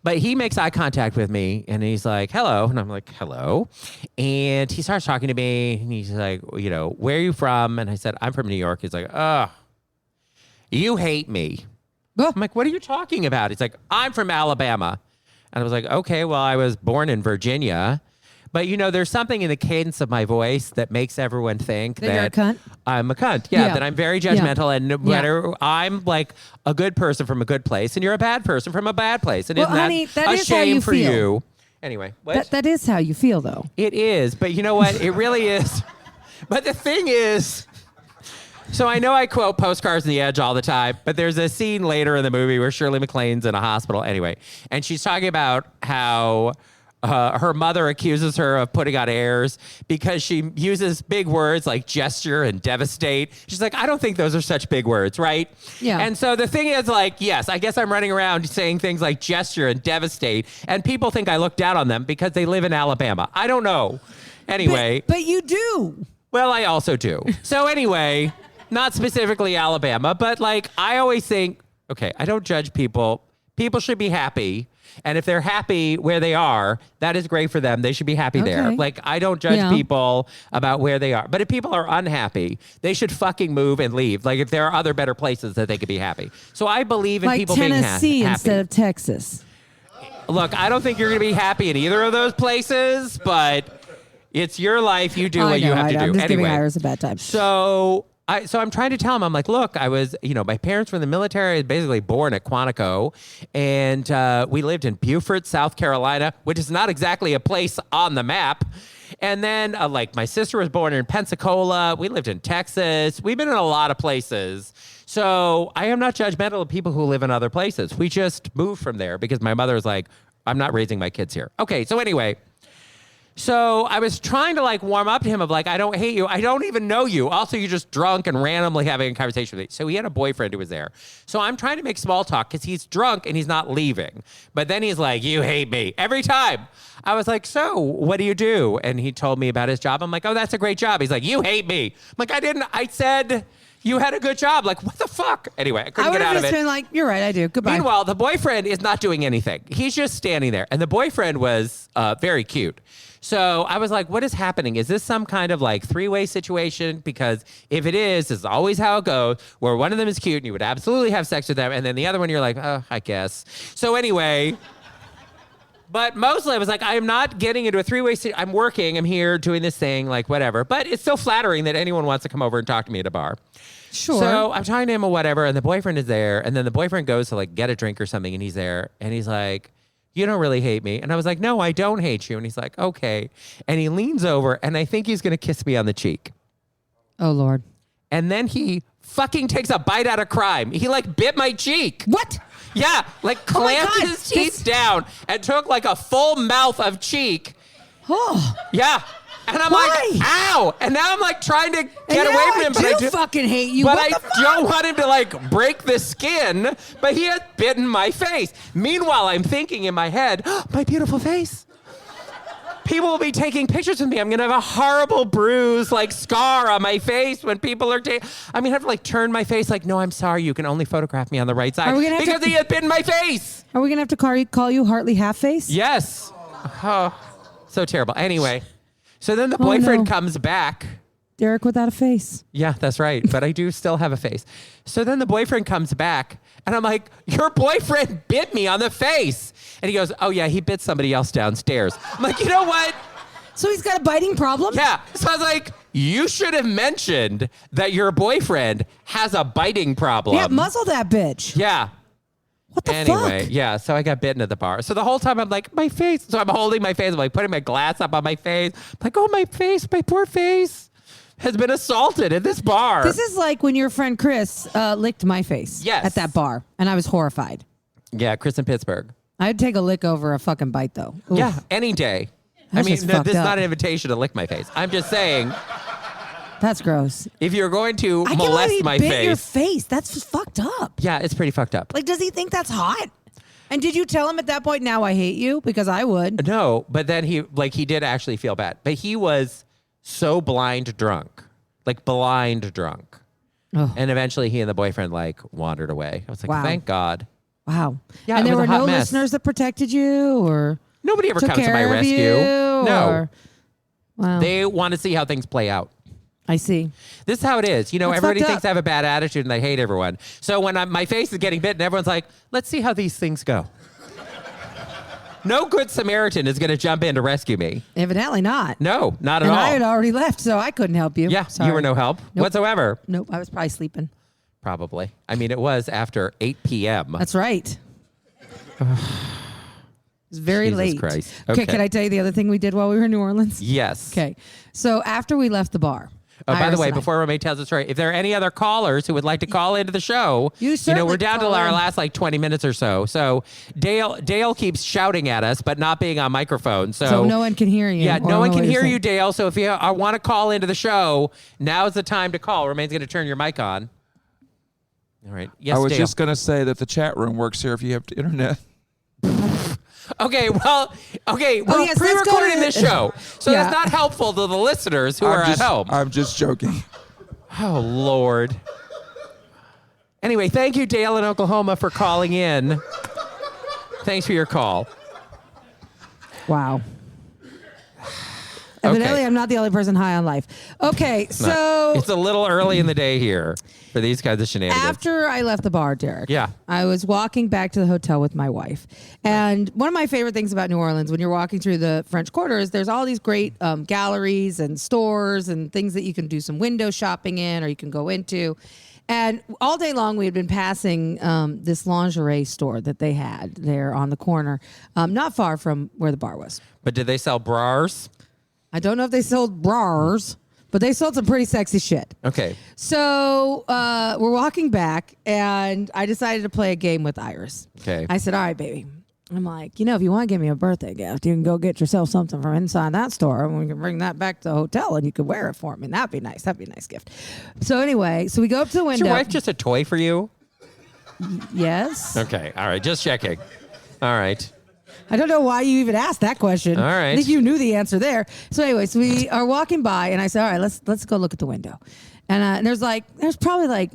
but he makes eye contact with me, and he's like, "Hello," and I'm like, "Hello," and he starts talking to me, and he's like, "Where are you from?" And I said, "I'm from New York." He's like, "Oh, you hate me." Oh. I'm like, "What are you talking about?" He's like, "I'm from Alabama." And I was like, okay, well, I was born in Virginia. But, there's something in the cadence of my voice that makes everyone think that you're a cunt? I'm a cunt. Yeah. That I'm very judgmental. And no matter, I'm like a good person from a good place, and you're a bad person from a bad place. And Well, isn't that honey, that a is how shame you for feel. you? Anyway, what? That is how you feel, though. It is. But you know what? It really is. But the thing is... So I know I quote Postcards from the Edge all the time, but there's a scene later in the movie where Shirley MacLaine's in a hospital anyway, and she's talking about how her mother accuses her of putting on airs because she uses big words like gesture and devastate. She's like, I don't think those are such big words, right? Yeah. And so the thing is like, yes, I guess I'm running around saying things like gesture and devastate, and people think I look down on them because they live in Alabama. I don't know. Anyway. But you do. Well, I also do. So anyway... Not specifically Alabama, but like I always think, okay, I don't judge people. People should be happy. And if they're happy where they are, that is great for them. They should be happy there. Okay. Like I don't judge people about where they are. But if people are unhappy, they should fucking move and leave. Like if there are other better places that they could be happy. So I believe in Like people being Tennessee happy. instead of Texas. Look, I don't think you're going to be happy in either of those places, but it's your life. You do what you have to do. I'm just giving Anyway, Iris a bad time. So I'm trying to tell him, I'm like, look, I was, my parents were in the military. I was basically born at Quantico, and we lived in Beaufort, South Carolina, which is not exactly a place on the map. And then, like, my sister was born in Pensacola. We lived in Texas. We've been in a lot of places. So I am not judgmental of people who live in other places. We just moved from there because my mother was like, I'm not raising my kids here. Okay, so anyway. So I was trying to like warm up to him of like, I don't hate you. I don't even know you. Also, you're just drunk and randomly having a conversation with me. So he had a boyfriend who was there. So I'm trying to make small talk because he's drunk and he's not leaving. But then he's like, you hate me every time. I was like, so what do you do? And he told me about his job. I'm like, oh, that's a great job. He's like, you hate me. I'm like, I didn't. I said you had a good job. Like, what the fuck? Anyway, I couldn't get out of it. I would have just been like, you're right, I do. Goodbye. Meanwhile, the boyfriend is not doing anything. He's just standing there. And the boyfriend was very cute. So I was like, what is happening? Is this some kind of like three-way situation? Because if it is, this is always how it goes, where one of them is cute and you would absolutely have sex with them. And then the other one, you're like, oh, I guess. So anyway, but mostly I was like, I am not getting into a three-way situation. I'm working. I'm here doing this thing, like whatever. But it's so flattering that anyone wants to come over and talk to me at a bar. Sure. So I'm talking to him or whatever. And the boyfriend is there. And then the boyfriend goes to like get a drink or something. And he's there. And he's like, you don't really hate me. And I was like, no, I don't hate you. And he's like, okay. And he leans over and I think he's going to kiss me on the cheek. Oh, Lord. And then he fucking takes a bite out of crime. He like bit my cheek. What? Yeah. Like Oh my clamped God, his teeth down and took like a full mouth of cheek. Oh. Yeah. And I'm Why? like, ow. And now I'm like trying to get And away now from him. I do fucking hate you. But What I the fuck? don't want him to like break the skin. But he had bitten my face. Meanwhile, I'm thinking in my head, oh, my beautiful face. People will be taking pictures of me. I'm going to have a horrible bruise, like scar on my face when people are taking. I'm going to have to like turn my face like, no, I'm sorry. You can only photograph me on the right side. Are we gonna have because to- he had bitten my face. Are we going to have to call you Hartley Half-Face? Yes. Oh, so terrible. Anyway. So then the boyfriend no. comes back. Derek without a face. Yeah, that's right. But I do still have a face. So then the boyfriend comes back and I'm like, your boyfriend bit me on the face. And he goes, oh yeah, he bit somebody else downstairs. I'm like, you know what? So he's got a biting problem? Yeah. So I was like, you should have mentioned that your boyfriend has a biting problem. Yeah, muzzle that bitch. Yeah. What the Anyway, fuck? yeah, so I got bitten at the bar. So the whole time I'm like, my face. So I'm holding my face. I'm like putting my glass up on my face. I'm like, oh, my face, my poor face has been assaulted at this bar. This is like when your friend Chris licked my face Yes. at that bar, and I was horrified. Yeah, Chris in Pittsburgh. I'd take a lick over a fucking bite, though. Oof. Yeah, any day. That's I mean, just this fucked is up. not an invitation to lick my face. I'm just saying, That's gross. if you're going to I can't believe molest he my bit your face, face. That's just fucked up. yeah, it's pretty fucked up. Like, does he think that's hot? And did you tell him at that point, now I hate you? Because I would. No, but then he did actually feel bad. But he was so blind drunk. Like blind drunk. Oh. And eventually he and the boyfriend wandered away. I was like, Wow. thank God. Wow. Yeah, and it there was were a hot no mess. listeners that protected you or Nobody ever took comes to care my of rescue. you? No. Or, wow. They want to see how things play out. I see. This is how it is. That's Everybody fucked thinks up. I have a bad attitude and I hate everyone. So when my face is getting bitten, everyone's like, let's see how these things go. No good Samaritan is going to jump in to rescue me. Evidently not. No, not at And all. I had already left, so I couldn't help you. Yeah, Sorry. you were no help Nope. whatsoever. Nope, I was probably sleeping. Probably. I mean, it was after 8 p.m. That's right. It was very Jesus late. Christ. Okay, Okay. can I tell you the other thing we did while we were in New Orleans? Yes. Okay. So after we left the bar. Oh, by the Iris way, and I- before Romaine tells the story, if there are any other callers who would like to call into the show, You we're certainly down to call our in. last 20 minutes or so. So Dale keeps shouting at us, but not being on microphone. So no one can hear you. Yeah, or no know one what can you're hear saying. you, Dale. So if you want to call into the show, now's the time to call. Romaine's going to turn your mic on. All right. Yes, I was Dale. just going to say that the chat room works here if you have internet. Okay, we're yes, let's go pre-recording to- this show. So Yeah. that's not helpful to the listeners who are just, at home. I'm just joking. Oh, Lord. Anyway, thank you, Dale in Oklahoma, for calling in. Thanks for your call. Wow. Evidently, Okay. I'm not the only person high on life. Okay, so It's a little early in the day here for these kinds of shenanigans. after I left the bar, Derek, Yeah. I was walking back to the hotel with my wife. And one of my favorite things about New Orleans, when you're walking through the French Quarter, is there's all these great galleries and stores and things that you can do some window shopping in or you can go into. And all day long, we had been passing this lingerie store that they had there on the corner, not far from where the bar was. But did they sell bras? I don't know if they sold bras, but they sold some pretty sexy shit. Okay. So we're walking back, and I decided to play a game with Iris. Okay. I said, all right, baby. I'm like, if you want to give me a birthday gift, you can go get yourself something from inside that store, and we can bring that back to the hotel, and you could wear it for me. And that'd be nice. That'd be a nice gift. So anyway, so we go up to the Is window. your wife just a toy for you? Yes. Okay. All right. Just checking. All right. I don't know why you even asked that question. All right. I think you knew the answer there. So anyway, so we are walking by, and I said, all right, let's go look at the window. And there's probably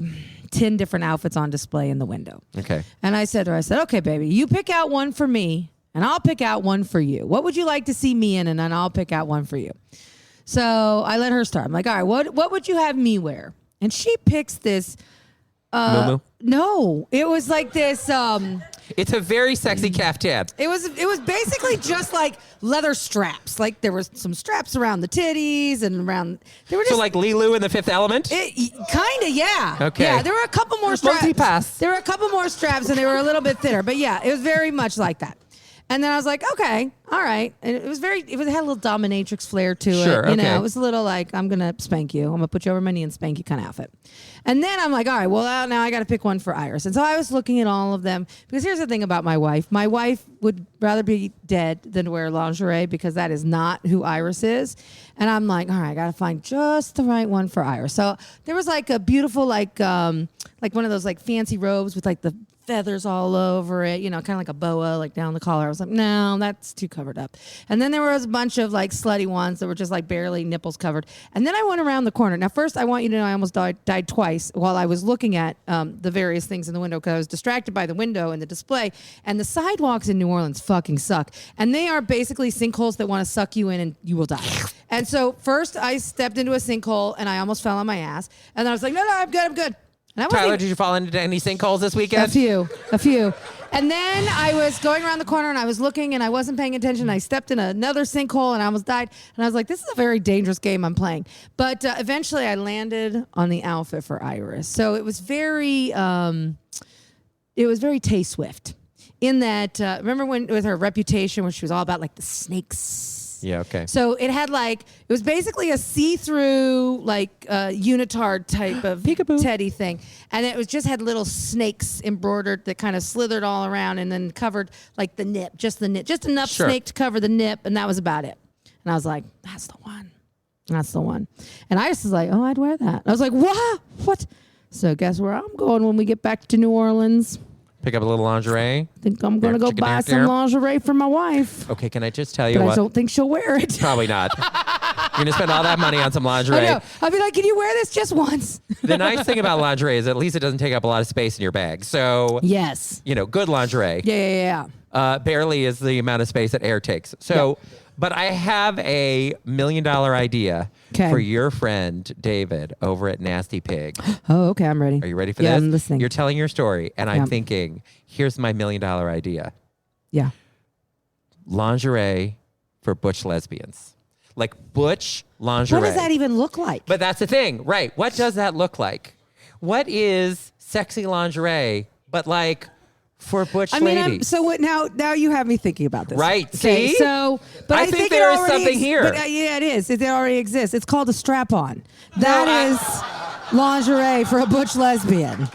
10 different outfits on display in the window. Okay. And I said to her, okay, baby, you pick out one for me, and I'll pick out one for you. What would you like to see me in? And then I'll pick out one for you. So I let her start. I'm like, all right, what would you have me wear? And she picks this. Moo-moo? No, it was like this. It's a very sexy caftan. It was basically just like leather straps. Like there was some straps around the titties and around. They were just So like Lilu in The Fifth Element? kind of, yeah. Okay. Yeah, there were a couple more straps. Multi-pass. There were a couple more straps, and they were a little bit thinner. But yeah, it was very much like that. And then I was like, okay, all right. And it had a little dominatrix flair to Sure, it. You know, okay. it was a little like, I'm going to spank you. I'm going to put you over my knee and spank you kind of outfit. And then I'm like, all right, well, now I got to pick one for Iris. And so I was looking at all of them because here's the thing about my wife. My wife would rather be dead than wear lingerie because that is not who Iris is. And I'm like, all right, I got to find just the right one for Iris. So there was like a beautiful, like one of those like fancy robes with like the feathers all over it, kind of like a boa, like down the collar. I was like, no, that's too covered up. And then there was a bunch of like slutty ones that were just like barely nipples covered. And then I went around the corner. Now, first, I want you to know I almost died twice while I was looking at the various things in the window because I was distracted by the window and the display. And the sidewalks in New Orleans fucking suck. And they are basically sinkholes that want to suck you in and you will die. And so first, I stepped into a sinkhole and I almost fell on my ass. And then I was like, no, I'm good. And I wasn't Tyler, even- did you fall into any sinkholes this weekend? A few. And then I was going around the corner and I was looking and I wasn't paying attention. I stepped in another sinkhole and I almost died. And I was like, this is a very dangerous game I'm playing. But eventually I landed on the outfit for Iris. So it was very, it was very Tay Swift. In that, remember when with her Reputation, when she was all about like the snakes. Yeah, okay. So it had like, it was basically a see-through like unitard type of Peekaboo. teddy thing. And it was just had little snakes embroidered that kind of slithered all around and then covered like the nip, just enough Sure. snake to cover the nip. And that was about it. And I was like, that's the one. That's the one. And Iris was like, oh, I'd wear that. I was like, what? So guess where I'm going when we get back to New Orleans? Pick up a little lingerie. I think I'm going to go buy some lingerie for my wife. Okay, can I just tell you But what? I don't think she'll wear it. Probably not. You're going to spend all that money on some I lingerie. know. I'll be like, can you wear this just once? The nice thing about lingerie is at least it doesn't take up a lot of space in your bag. So, Yes. good lingerie. Yeah. Barely is the amount of space that air takes. So, but I have a $1 million idea 'Kay. for your friend David over at Nasty Pig. Oh, okay. I'm ready. Are you ready for Yeah, this? I'm listening. You're telling your story, and I'm Yeah. thinking, here's my $1 million idea. Yeah. Lingerie for butch lesbians. Like butch lingerie. What does that even look like? But that's the thing, right? What does that look like? What is sexy lingerie, but like for butch ladies? So what? Now you have me thinking about this. Right, Okay, see? So, but I I, think it there is already something here. But, yeah, it is. It already exists. It's called a strap-on. That is lingerie for a butch lesbian.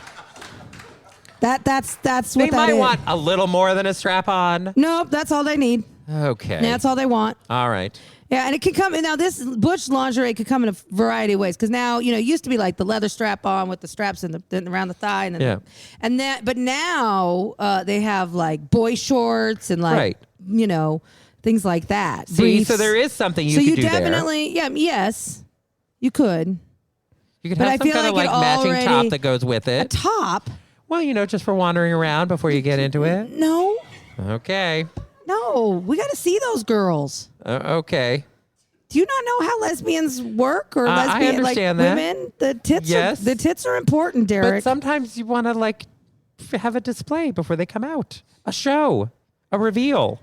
That's what that is. They might want a little more than a strap-on. Nope, that's all they need. Okay. That's all they want. All right. Yeah, and it can come. Now, this butch lingerie could come in a variety of ways because now it used to be like the leather strap on with the straps around the thigh, and then, but now they have like boy shorts and like things like that. See, Briefs. so there is something you so could you do definitely, yes, you could. You could But have I some feel kind of like like it matching already- top that goes with A it. top? Well, just for wandering around before you get into it. No, Okay. no, we got to see those girls. Okay. Do you not know how lesbians work or I lesbian understand like that. women? The tits Yes. the tits are important, But Derek. sometimes you want to like have a display before they come out. A show. A reveal.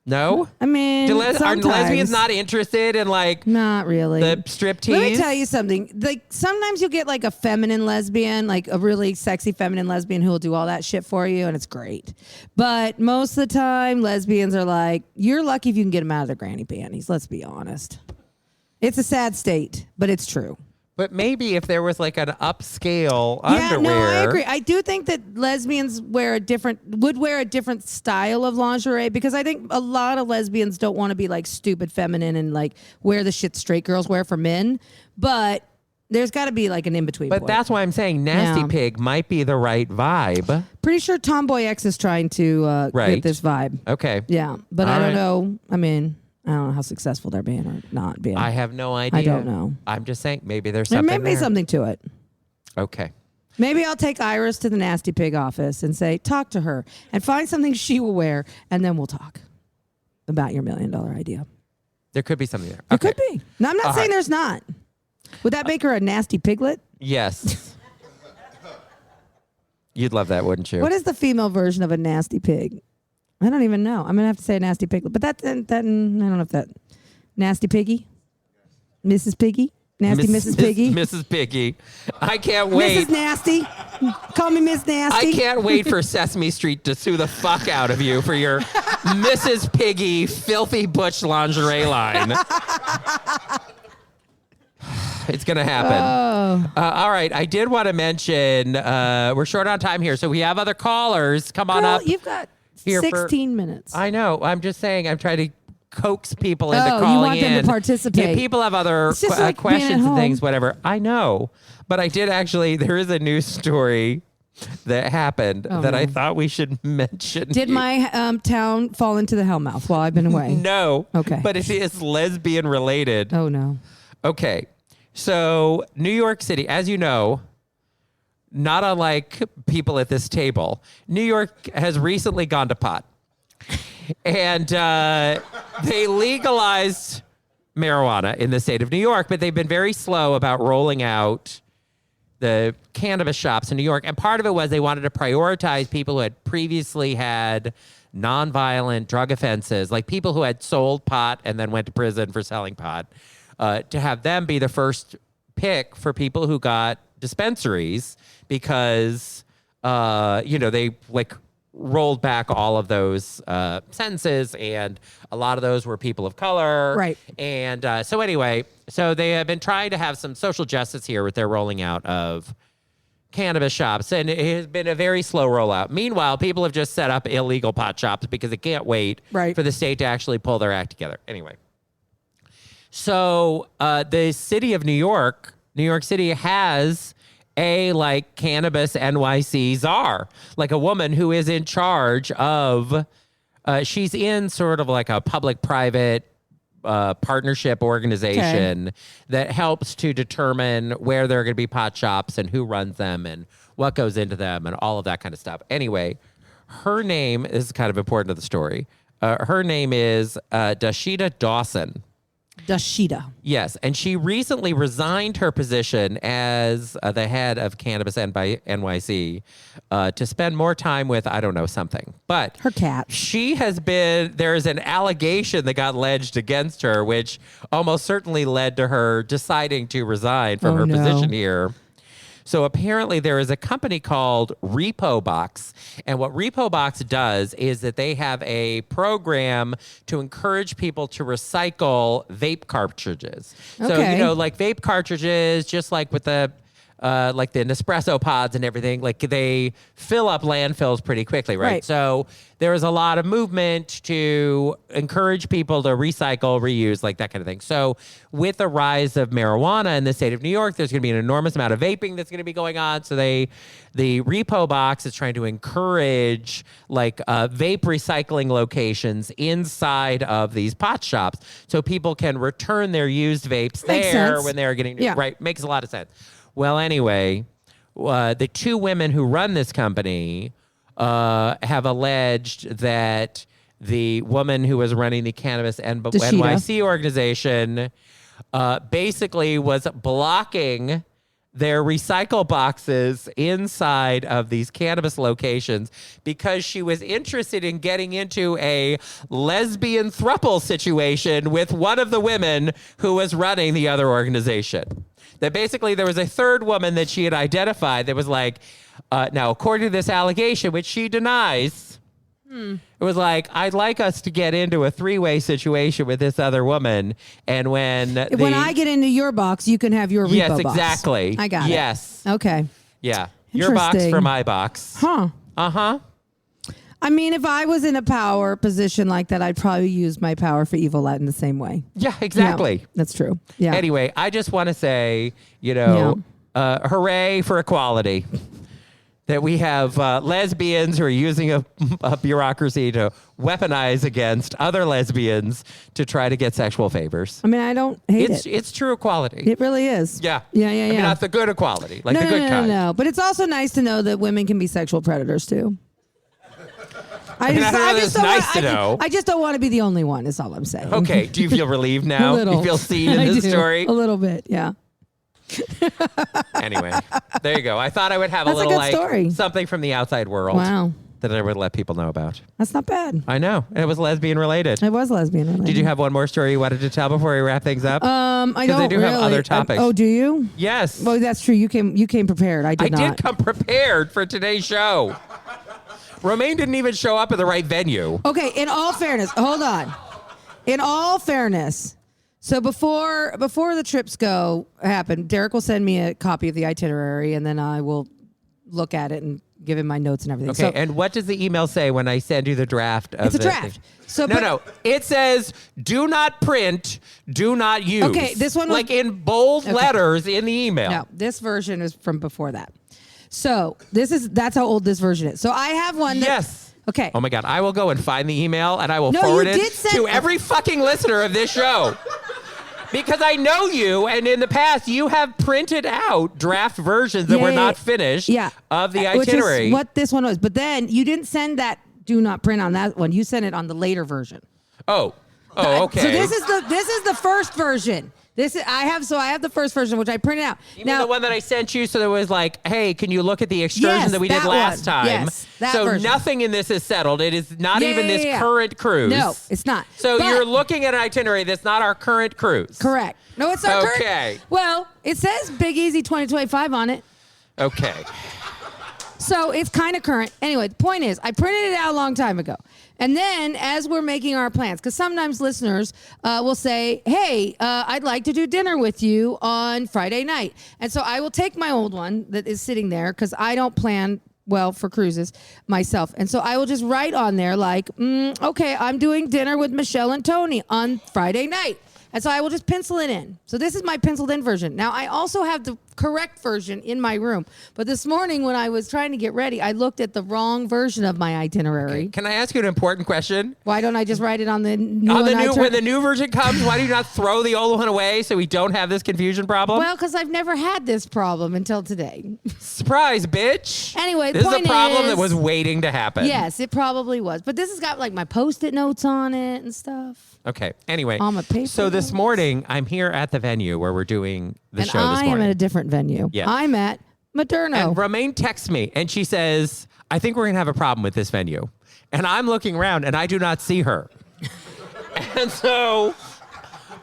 No? I mean, Are sometimes. lesbians not interested in like Not really. the strip tease? Let me tell you something. Like sometimes you get like a feminine lesbian, like a really sexy feminine lesbian who will do all that shit for you, and it's great. But most of the time, lesbians are like, you're lucky if you can get them out of their granny panties. Let's be honest. It's a sad state, but it's true. But maybe if there was like an upscale Yeah, underwear. no, I agree. I do think that lesbians would wear a different style of lingerie because I think a lot of lesbians don't want to be like stupid feminine and like wear the shit straight girls wear for men. But there's got to be like an in-between But point. that's why I'm saying Nasty Yeah. Pig might be the right vibe. Pretty sure Tomboy X is trying to Right. get this vibe. Okay. Yeah, but All I don't right. know. I mean, I don't know how successful they're being or not being. I have no idea. I don't know. I'm just saying maybe there's There something may be there. something to it. Okay. Maybe I'll take Iris to the Nasty Pig office and say, talk to her and find something she will wear, and then we'll talk about your $1 million idea. There could be something there. It Okay. could be. No, I'm not All saying right. there's not. Would that make her a nasty piglet? Yes. You'd love that, wouldn't you? What is the female version of a nasty pig? I don't even know. I'm gonna have to say a nasty piglet, but that I don't know if that nasty piggy, Mrs. Piggy, nasty Mrs. Piggy, Mrs. Piggy. I can't wait. Mrs. Nasty. Call me Miss Nasty. I can't wait for Sesame Street to sue the fuck out of you for your Mrs. Piggy filthy butch lingerie line. It's going to happen. All right. I did want to mention we're short on time here, so we have other callers. Come on Girl, up. you've got Here for- 16 minutes. I know. I'm just saying. I'm trying to coax people into Oh, you calling want them to in. participate. Yeah, people have other It's just like being at questions and home. things, whatever. I know, but I did actually. There is a news story that happened that I thought we should mention. Did my town fall into the hellmouth while I've been away? No. Okay. But it is lesbian related. Oh no. Okay. So New York City, as you know, not unlike people at this table, New York has recently gone to pot. And they legalized marijuana in the state of New York, but they've been very slow about rolling out the cannabis shops in New York. And part of it was they wanted to prioritize people who had previously had nonviolent drug offenses, like people who had sold pot and then went to prison for selling pot, to have them be the first pick for people who got dispensaries because they like rolled back all of those sentences, and a lot of those were people of color. Right. And so they have been trying to have some social justice here with their rolling out of cannabis shops, and it has been a very slow rollout. Meanwhile, people have just set up illegal pot shops because they can't wait for the state to actually pull their act together. Anyway, so the city of New York City has a like cannabis NYC czar, like a woman who is in charge of, she's in sort of like a public-private partnership organization that helps to determine where there are going to be pot shops and who runs them and what goes into them and all of that kind of stuff. Anyway, her name is kind of important to the story. Her name is Dashida Dawson. Dashida. Yes, and she recently resigned her position as the head of Cannabis NYC to spend more time with, I don't know, something. But her cat. There's an allegation that got alleged against her, which almost certainly led to her deciding to resign from her position here. So apparently there is a company called Repo Box. And what Repo Box does is that they have a program to encourage people to recycle vape cartridges. Okay. So, like vape cartridges, just like with the Nespresso pods and everything, like they fill up landfills pretty quickly, right? So there is a lot of movement to encourage people to recycle, reuse, like that kind of thing. So with the rise of marijuana in the state of New York, there's going to be an enormous amount of vaping that's going to be going on. So the Repo Box is trying to encourage like vape recycling locations inside of these pot shops so people can return their used vapes there when they're getting new. Right? Makes a lot of sense. Well, anyway, the two women who run this company have alleged that the woman who was running the Cannabis NYC organization basically was blocking their recycle boxes inside of these cannabis locations because she was interested in getting into a lesbian throuple situation with one of the women who was running the other organization. That basically there was a third woman that she had identified that was like, now according to this allegation, which she denies, it was like, I'd like us to get into a three-way situation with this other woman. And when I get into your box, you can have your Repo box. Yes, exactly. I got it. Yes. Okay. Yeah. Your box for my box. Huh. Uh-huh. I mean, if I was in a power position like that, I'd probably use my power for evil in the same way. Yeah, exactly. Yeah, that's true. Yeah. Anyway, I just want to say, hooray for equality. That we have lesbians who are using a bureaucracy to weaponize against other lesbians to try to get sexual favors. I mean, I don't hate it. It's true equality. It really is. Yeah. Yeah. I mean, not the good equality, like the good kind. No. But it's also nice to know that women can be sexual predators too. I just don't want to be the only one, is all I'm saying. Okay. Do you feel relieved now? A little. You feel seen in this story? A little bit, yeah. Anyway, there you go. I thought I would have That's a little story. Something from the outside world. Wow. That I would let people know about. That's not bad. I know. It was lesbian related. It was lesbian related. Did you have one more story you wanted to tell before we wrap things up? I don't Because I do have other topics. Oh, do you? Yes. Well, that's true. You came prepared. I did not. I did come prepared for today's show. Romaine didn't even show up at the right venue. Okay, in all fairness, hold on. In all fairness, so before the trips happen, Derek will send me a copy of the itinerary, and then I will look at it and give him my notes and everything. Okay, and what does the email say when I send you the draft of It's a draft. So No. It says, do not print, do not use. Okay, this one was, like in bold letters in the email. No, this version is from before that. So that's how old this version is. So I have one that... Yes. Okay. Oh my God, I will go and find the email and I will forward it to every fucking listener of this show. Because I know you, and in the past, you have printed out draft versions that were not finished of the itinerary. Which is what this one was. But then you didn't send that do not print on that one. You sent it on the later version. Oh, okay. So this is the first version. I have the first version, which I printed out. You mean the one that I sent you? So there was like, hey, can you look at the excursion that we did last time? Yes, that so version. Nothing in this is settled. It is not even this current cruise. No, it's not. So you're looking at an itinerary that's not our current cruise. Correct. No, it's our current. Okay. Well, it says Big Easy 2025 on it. Okay. So it's kind of current. Anyway, the point is, I printed it out a long time ago. And then as we're making our plans, because sometimes listeners will say, hey, I'd like to do dinner with you on Friday night. And so I will take my old one that is sitting there because I don't plan well for cruises myself. And so I will just write on there like, okay, I'm doing dinner with Michelle and Tony on Friday night. And so I will just pencil it in. So this is my penciled in version. Now I also have the correct version in my room. But this morning when I was trying to get ready, I looked at the wrong version of my itinerary. Can I ask you an important question? Why don't I just write it on the new one? When the new version comes, why do you not throw the old one away so we don't have this confusion problem? Well, because I've never had this problem until today. Surprise, bitch. Anyway, this is a problem is, that was waiting to happen. Yes, it probably was. But this has got like my Post-it notes on it and stuff. Okay. Anyway, on my paper so this morning I'm here at the venue where we're doing the show this morning. I am at a different venue. Yeah. I'm at Moderno. And Romaine texts me and she says, I think we're going to have a problem with this venue. And I'm looking around and I do not see her. And so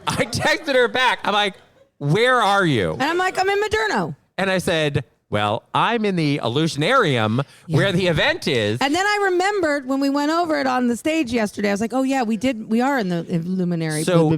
I texted her back. I'm like, where are you? And I'm like, I'm in Moderno. And I said, well, I'm in the Illusionarium where the event is. And then I remembered when we went over it on the stage yesterday, I was like, oh yeah, we are in the Luminary. So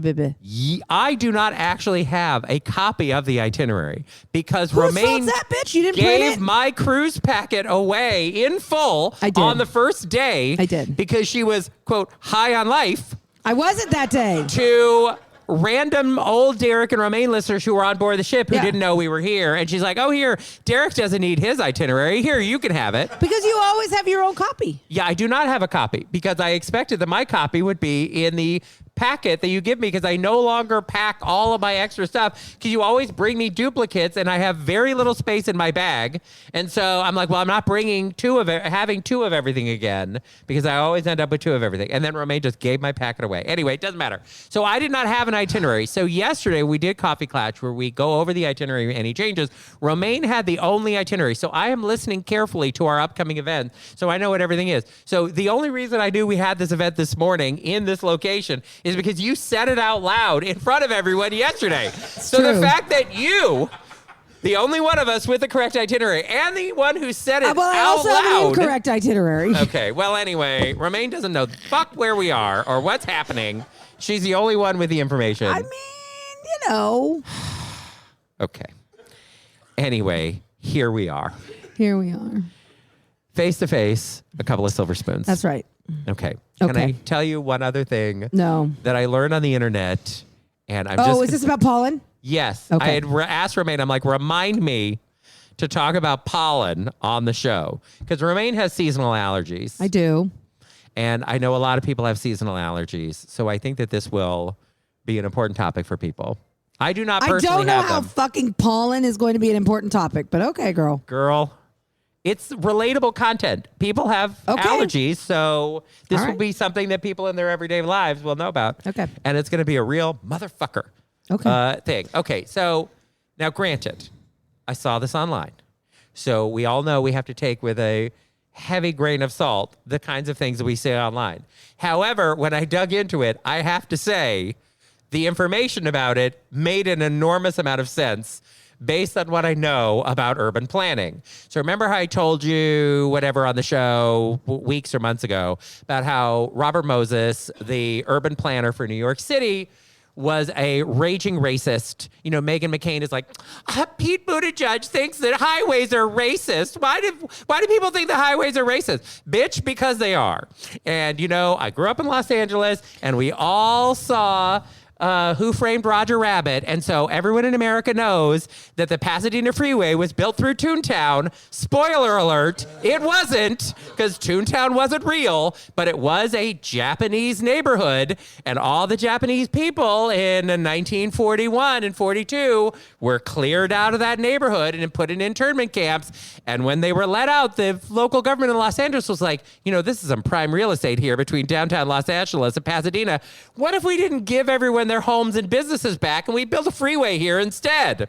I do not actually have a copy of the itinerary because Romaine that bitch? You didn't print gave it? my cruise packet away in full on the first day. I did. Because she was, quote, high on life. I wasn't that day. To random old Derek and Romaine listeners who were on board the ship who didn't know we were here. And she's like, oh, here, Derek doesn't need his itinerary. Here, you can have it. Because you always have your own copy. Yeah, I do not have a copy because I expected that my copy would be in the packet that you give me because I no longer pack all of my extra stuff because you always bring me duplicates and I have very little space in my bag. And so I'm like, well, I'm not bringing having two of everything again because I always end up with two of everything. And then Romaine just gave my packet away. Anyway, it doesn't matter. So I did not have an itinerary. So yesterday we did Coffee Clatch where we go over the itinerary, any changes. Romaine had the only itinerary. So I am listening carefully to our upcoming event so I know what everything is. So the only reason I knew we had this event this morning in this location is because you said it out loud in front of everyone yesterday. So the fact that you, the only one of us with the correct itinerary, and the one who said it out loud. I also have the incorrect itinerary. Okay, well, anyway, Romaine doesn't know fuck where we are or what's happening. She's the only one with the information. I mean, you know. Okay. Anyway, here we are. Here we are. Face to face, a couple of silver spoons. That's right. Okay. Can I tell you one other thing? No. That I learned on the internet, and I'm Oh, is this about pollen? Yes. Okay. I had asked Romaine, I'm like, remind me to talk about pollen on the show. Because Romaine has seasonal allergies. I do. And I know a lot of people have seasonal allergies. So I think that this will be an important topic for people. I do not personally have them. I don't know how fucking pollen is going to be an important topic, but okay, girl. Girl. It's relatable content. People have allergies, so this will be something that people in their everyday lives will know about. Okay. And it's going to be a real motherfucker thing. Okay, so now granted, I saw this online. So we all know we have to take with a heavy grain of salt the kinds of things that we say online. However, when I dug into it, I have to say the information about it made an enormous amount of sense based on what I know about urban planning. So remember how I told you whatever on the show weeks or months ago about how Robert Moses, the urban planner for New York City, was a raging racist. You know, Meghan McCain is like, Pete Buttigieg thinks that highways are racist. Why do people think the highways are racist? Bitch, because they are. And, you know, I grew up in Los Angeles and we all saw Who Framed Roger Rabbit? And so everyone in America knows that the Pasadena Freeway was built through Toontown. Spoiler alert, it wasn't, because Toontown wasn't real, but it was a Japanese neighborhood, and all the Japanese people in 1941 and 42 were cleared out of that neighborhood and put in internment camps. And when they were let out, the local government in Los Angeles was like, you know, this is some prime real estate here between downtown Los Angeles and Pasadena. What if we didn't give everyone their homes and businesses back and we built a freeway here instead?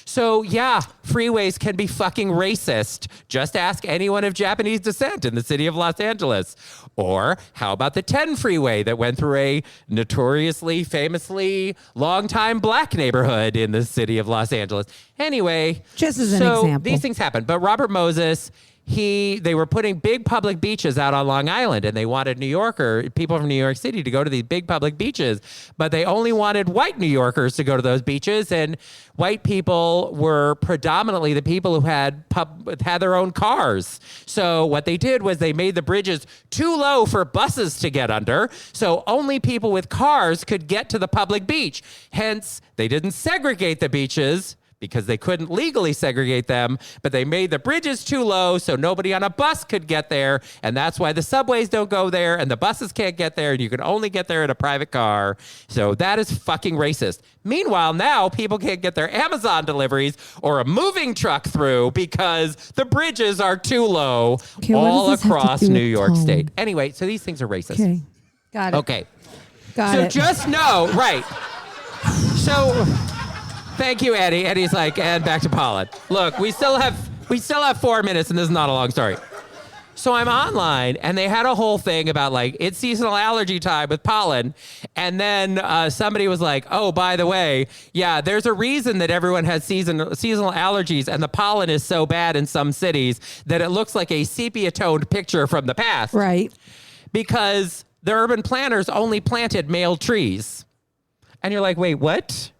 So yeah, freeways can be fucking racist. Just ask anyone of Japanese descent in the city of Los Angeles. Or how about the 10 freeway that went through a notoriously, famously long-time black neighborhood in the city of Los Angeles? Anyway, just as an example, these things happen. But Robert Moses, they were putting big public beaches out on Long Island, and they wanted people from New York City to go to these big public beaches, but they only wanted white New Yorkers to go to those beaches, and white people were predominantly the people who had their own cars. So what they did was they made the bridges too low for buses to get under, so only people with cars could get to the public beach. Hence, they didn't segregate the beaches because they couldn't legally segregate them, but they made the bridges too low so nobody on a bus could get there, and that's why the subways don't go there and the buses can't get there, and you can only get there in a private car. So that is fucking racist. Meanwhile, now people can't get their Amazon deliveries or a moving truck through because the bridges are too low all across New York State. Anyway, so these things are racist. Okay. Got it. Okay. Got it. So just know, right. So thank you, Eddie. Eddie's like, and back to pollen. Look, we still have 4 minutes, and this is not a long story. So I'm online, and they had a whole thing about like it's seasonal allergy time with pollen, and then somebody was like, "Oh, by the way, yeah, there's a reason that everyone has seasonal allergies, and the pollen is so bad in some cities that it looks like a sepia-toned picture from the past." Right. Because the urban planners only planted male trees, and you're like, "Wait, what?"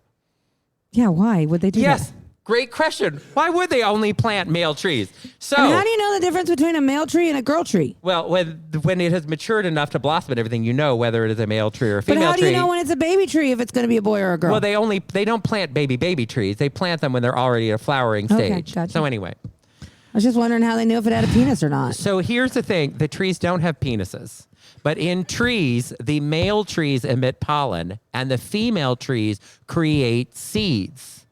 Yeah, why would they do that? Yes, great question. Why would they only plant male trees? So, I mean, how do you know the difference between a male tree and a girl tree? well, when it has matured enough to blossom and everything, you know whether it is a male tree or a But female how do tree. you know when it's a baby tree if it's going to be a boy or a girl? Well, they don't plant baby trees. They plant them when they're already at a flowering Okay, stage. gotcha. So anyway, I was just wondering how they knew if it had a penis or not. so here's the thing: the trees don't have penises. But in trees, the male trees emit pollen, and the female trees create seeds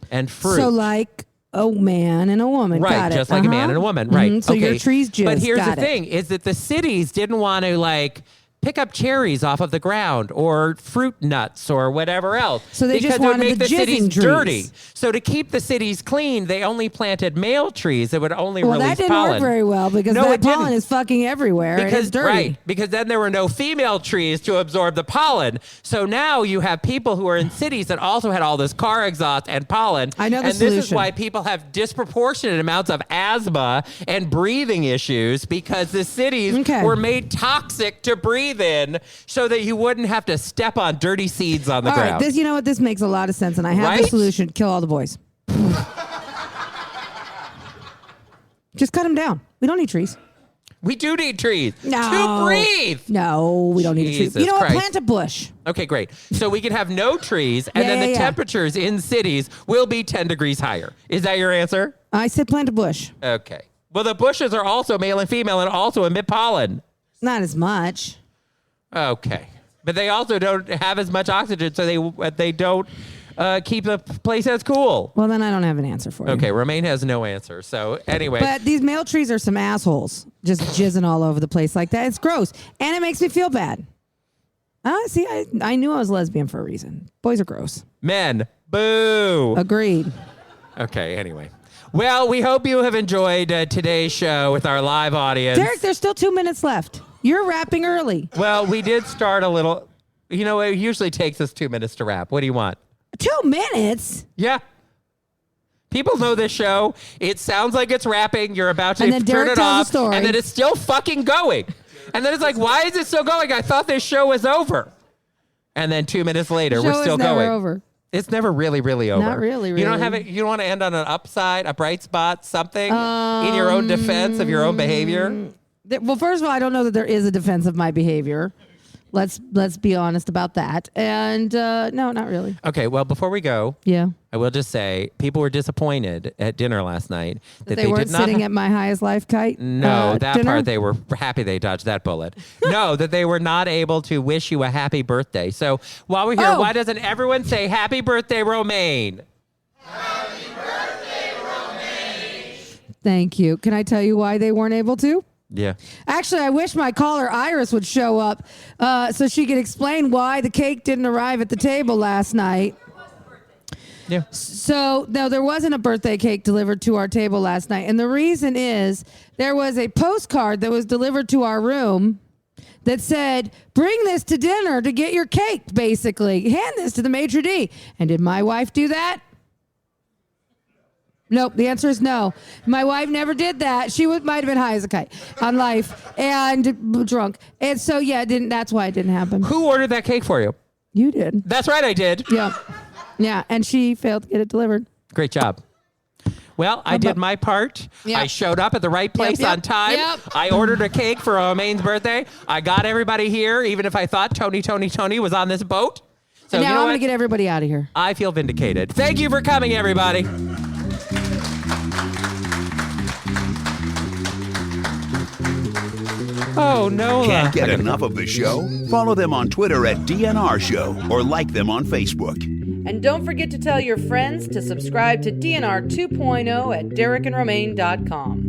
and fruit. So like a man and a woman. Right, Got it. just like a man and a woman. Right. So your trees jizz. But here's Got the it. thing, is that the cities didn't want to like pick up cherries off of the ground or fruit nuts or whatever else. So they because just it would wanted make the the cities jizzing trees. dirty. So to keep the cities clean, they only planted male trees that would only Well, release that didn't pollen. work very well because No, that it didn't. pollen is fucking everywhere and it's dirty. Right, because then there were no female trees to absorb the pollen. So now you have people who are in cities that also had all this car exhaust and pollen. I know the And this is solution. why people have disproportionate amounts of asthma and breathing issues because the cities Okay. were made toxic to breathe in so that you wouldn't have to step on dirty seeds on the All ground. right, you know what? This makes a lot of sense, and I have the Right? solution. Kill all the boys. Just cut them down. We don't need trees. We do need trees No. to breathe. No, we don't need a tree. Jesus You know what? Christ. Plant a bush. Okay, great. So we can have no trees, and Yeah, then the yeah. temperatures in cities will be 10 degrees higher. Is that your answer? I said plant a bush. Okay. Well, the bushes are also male and female and also emit pollen. Not as much. Okay. But they also don't have as much oxygen, so they don't keep the place as cool. Well, then I don't have an answer for you. Okay, Romaine has no answer. So anyway. But these male trees are some assholes, just jizzing all over the place like that. It's gross, and it makes me feel bad. See, I knew I was lesbian for a reason. Boys are gross. Men, boo. Agreed. Okay, anyway. Well, we hope you have enjoyed today's show with our live audience. Derek, there's still 2 minutes left. You're wrapping early. Well, we did start a little. You know, it usually takes us 2 minutes to wrap. What do you want? 2 minutes? Yeah. People know this show. It sounds like it's wrapping. You're about to And then turn Derek it tells a off. story. And then it's still fucking going. And then it's like, why is it still going? I thought this show was over. And then 2 minutes later, we're Show still is never going. over. It's never really, really over. Not really, You don't really. have it. You don't want to end on an upside, a bright spot, something in your own defense of your own behavior. Well, first of all, I don't know that there is a defense of my behavior. Let's be honest about that. And no, not really. Okay. Well, before we go, Yeah. I will just say people were disappointed at dinner last night that They weren't did not sitting at my highest life kite. No, that dinner? part they were happy they dodged that bullet. No, that they were not able to wish you a happy birthday. So while we're here, Oh. why doesn't everyone say happy birthday, Romaine? Thank you. Can I tell you why they weren't able to? Yeah. Actually, I wish my caller Iris would show up so she could explain why the cake didn't arrive at the table last night. Yeah. So, no, there wasn't a birthday cake delivered to our table last night. And the reason is there was a postcard that was delivered to our room that said, bring this to dinner to get your cake, basically. Hand this to the maitre d'. And did my wife do that? Nope. The answer is no. My wife never did that. She might have been high as a kite on life and drunk. And so, yeah, that's why it didn't happen. Who ordered that cake for you? You did. That's right, I did. Yeah. Yeah. And she failed to get it delivered. Great job. Well, I did my part. Yep. I showed up at the right place Yep. on time. Yep. I ordered a cake for Romaine's birthday. I got everybody here, even if I thought Tony was on this boat. So And now you know I'm what? going to get everybody out of here. I feel vindicated. Thank you for coming, everybody. Oh, no. Can't get enough of the show? Follow them on Twitter at DNR Show or like them on Facebook. And don't forget to tell your friends to subscribe to DNR 2.0 at DerekandRomaine.com.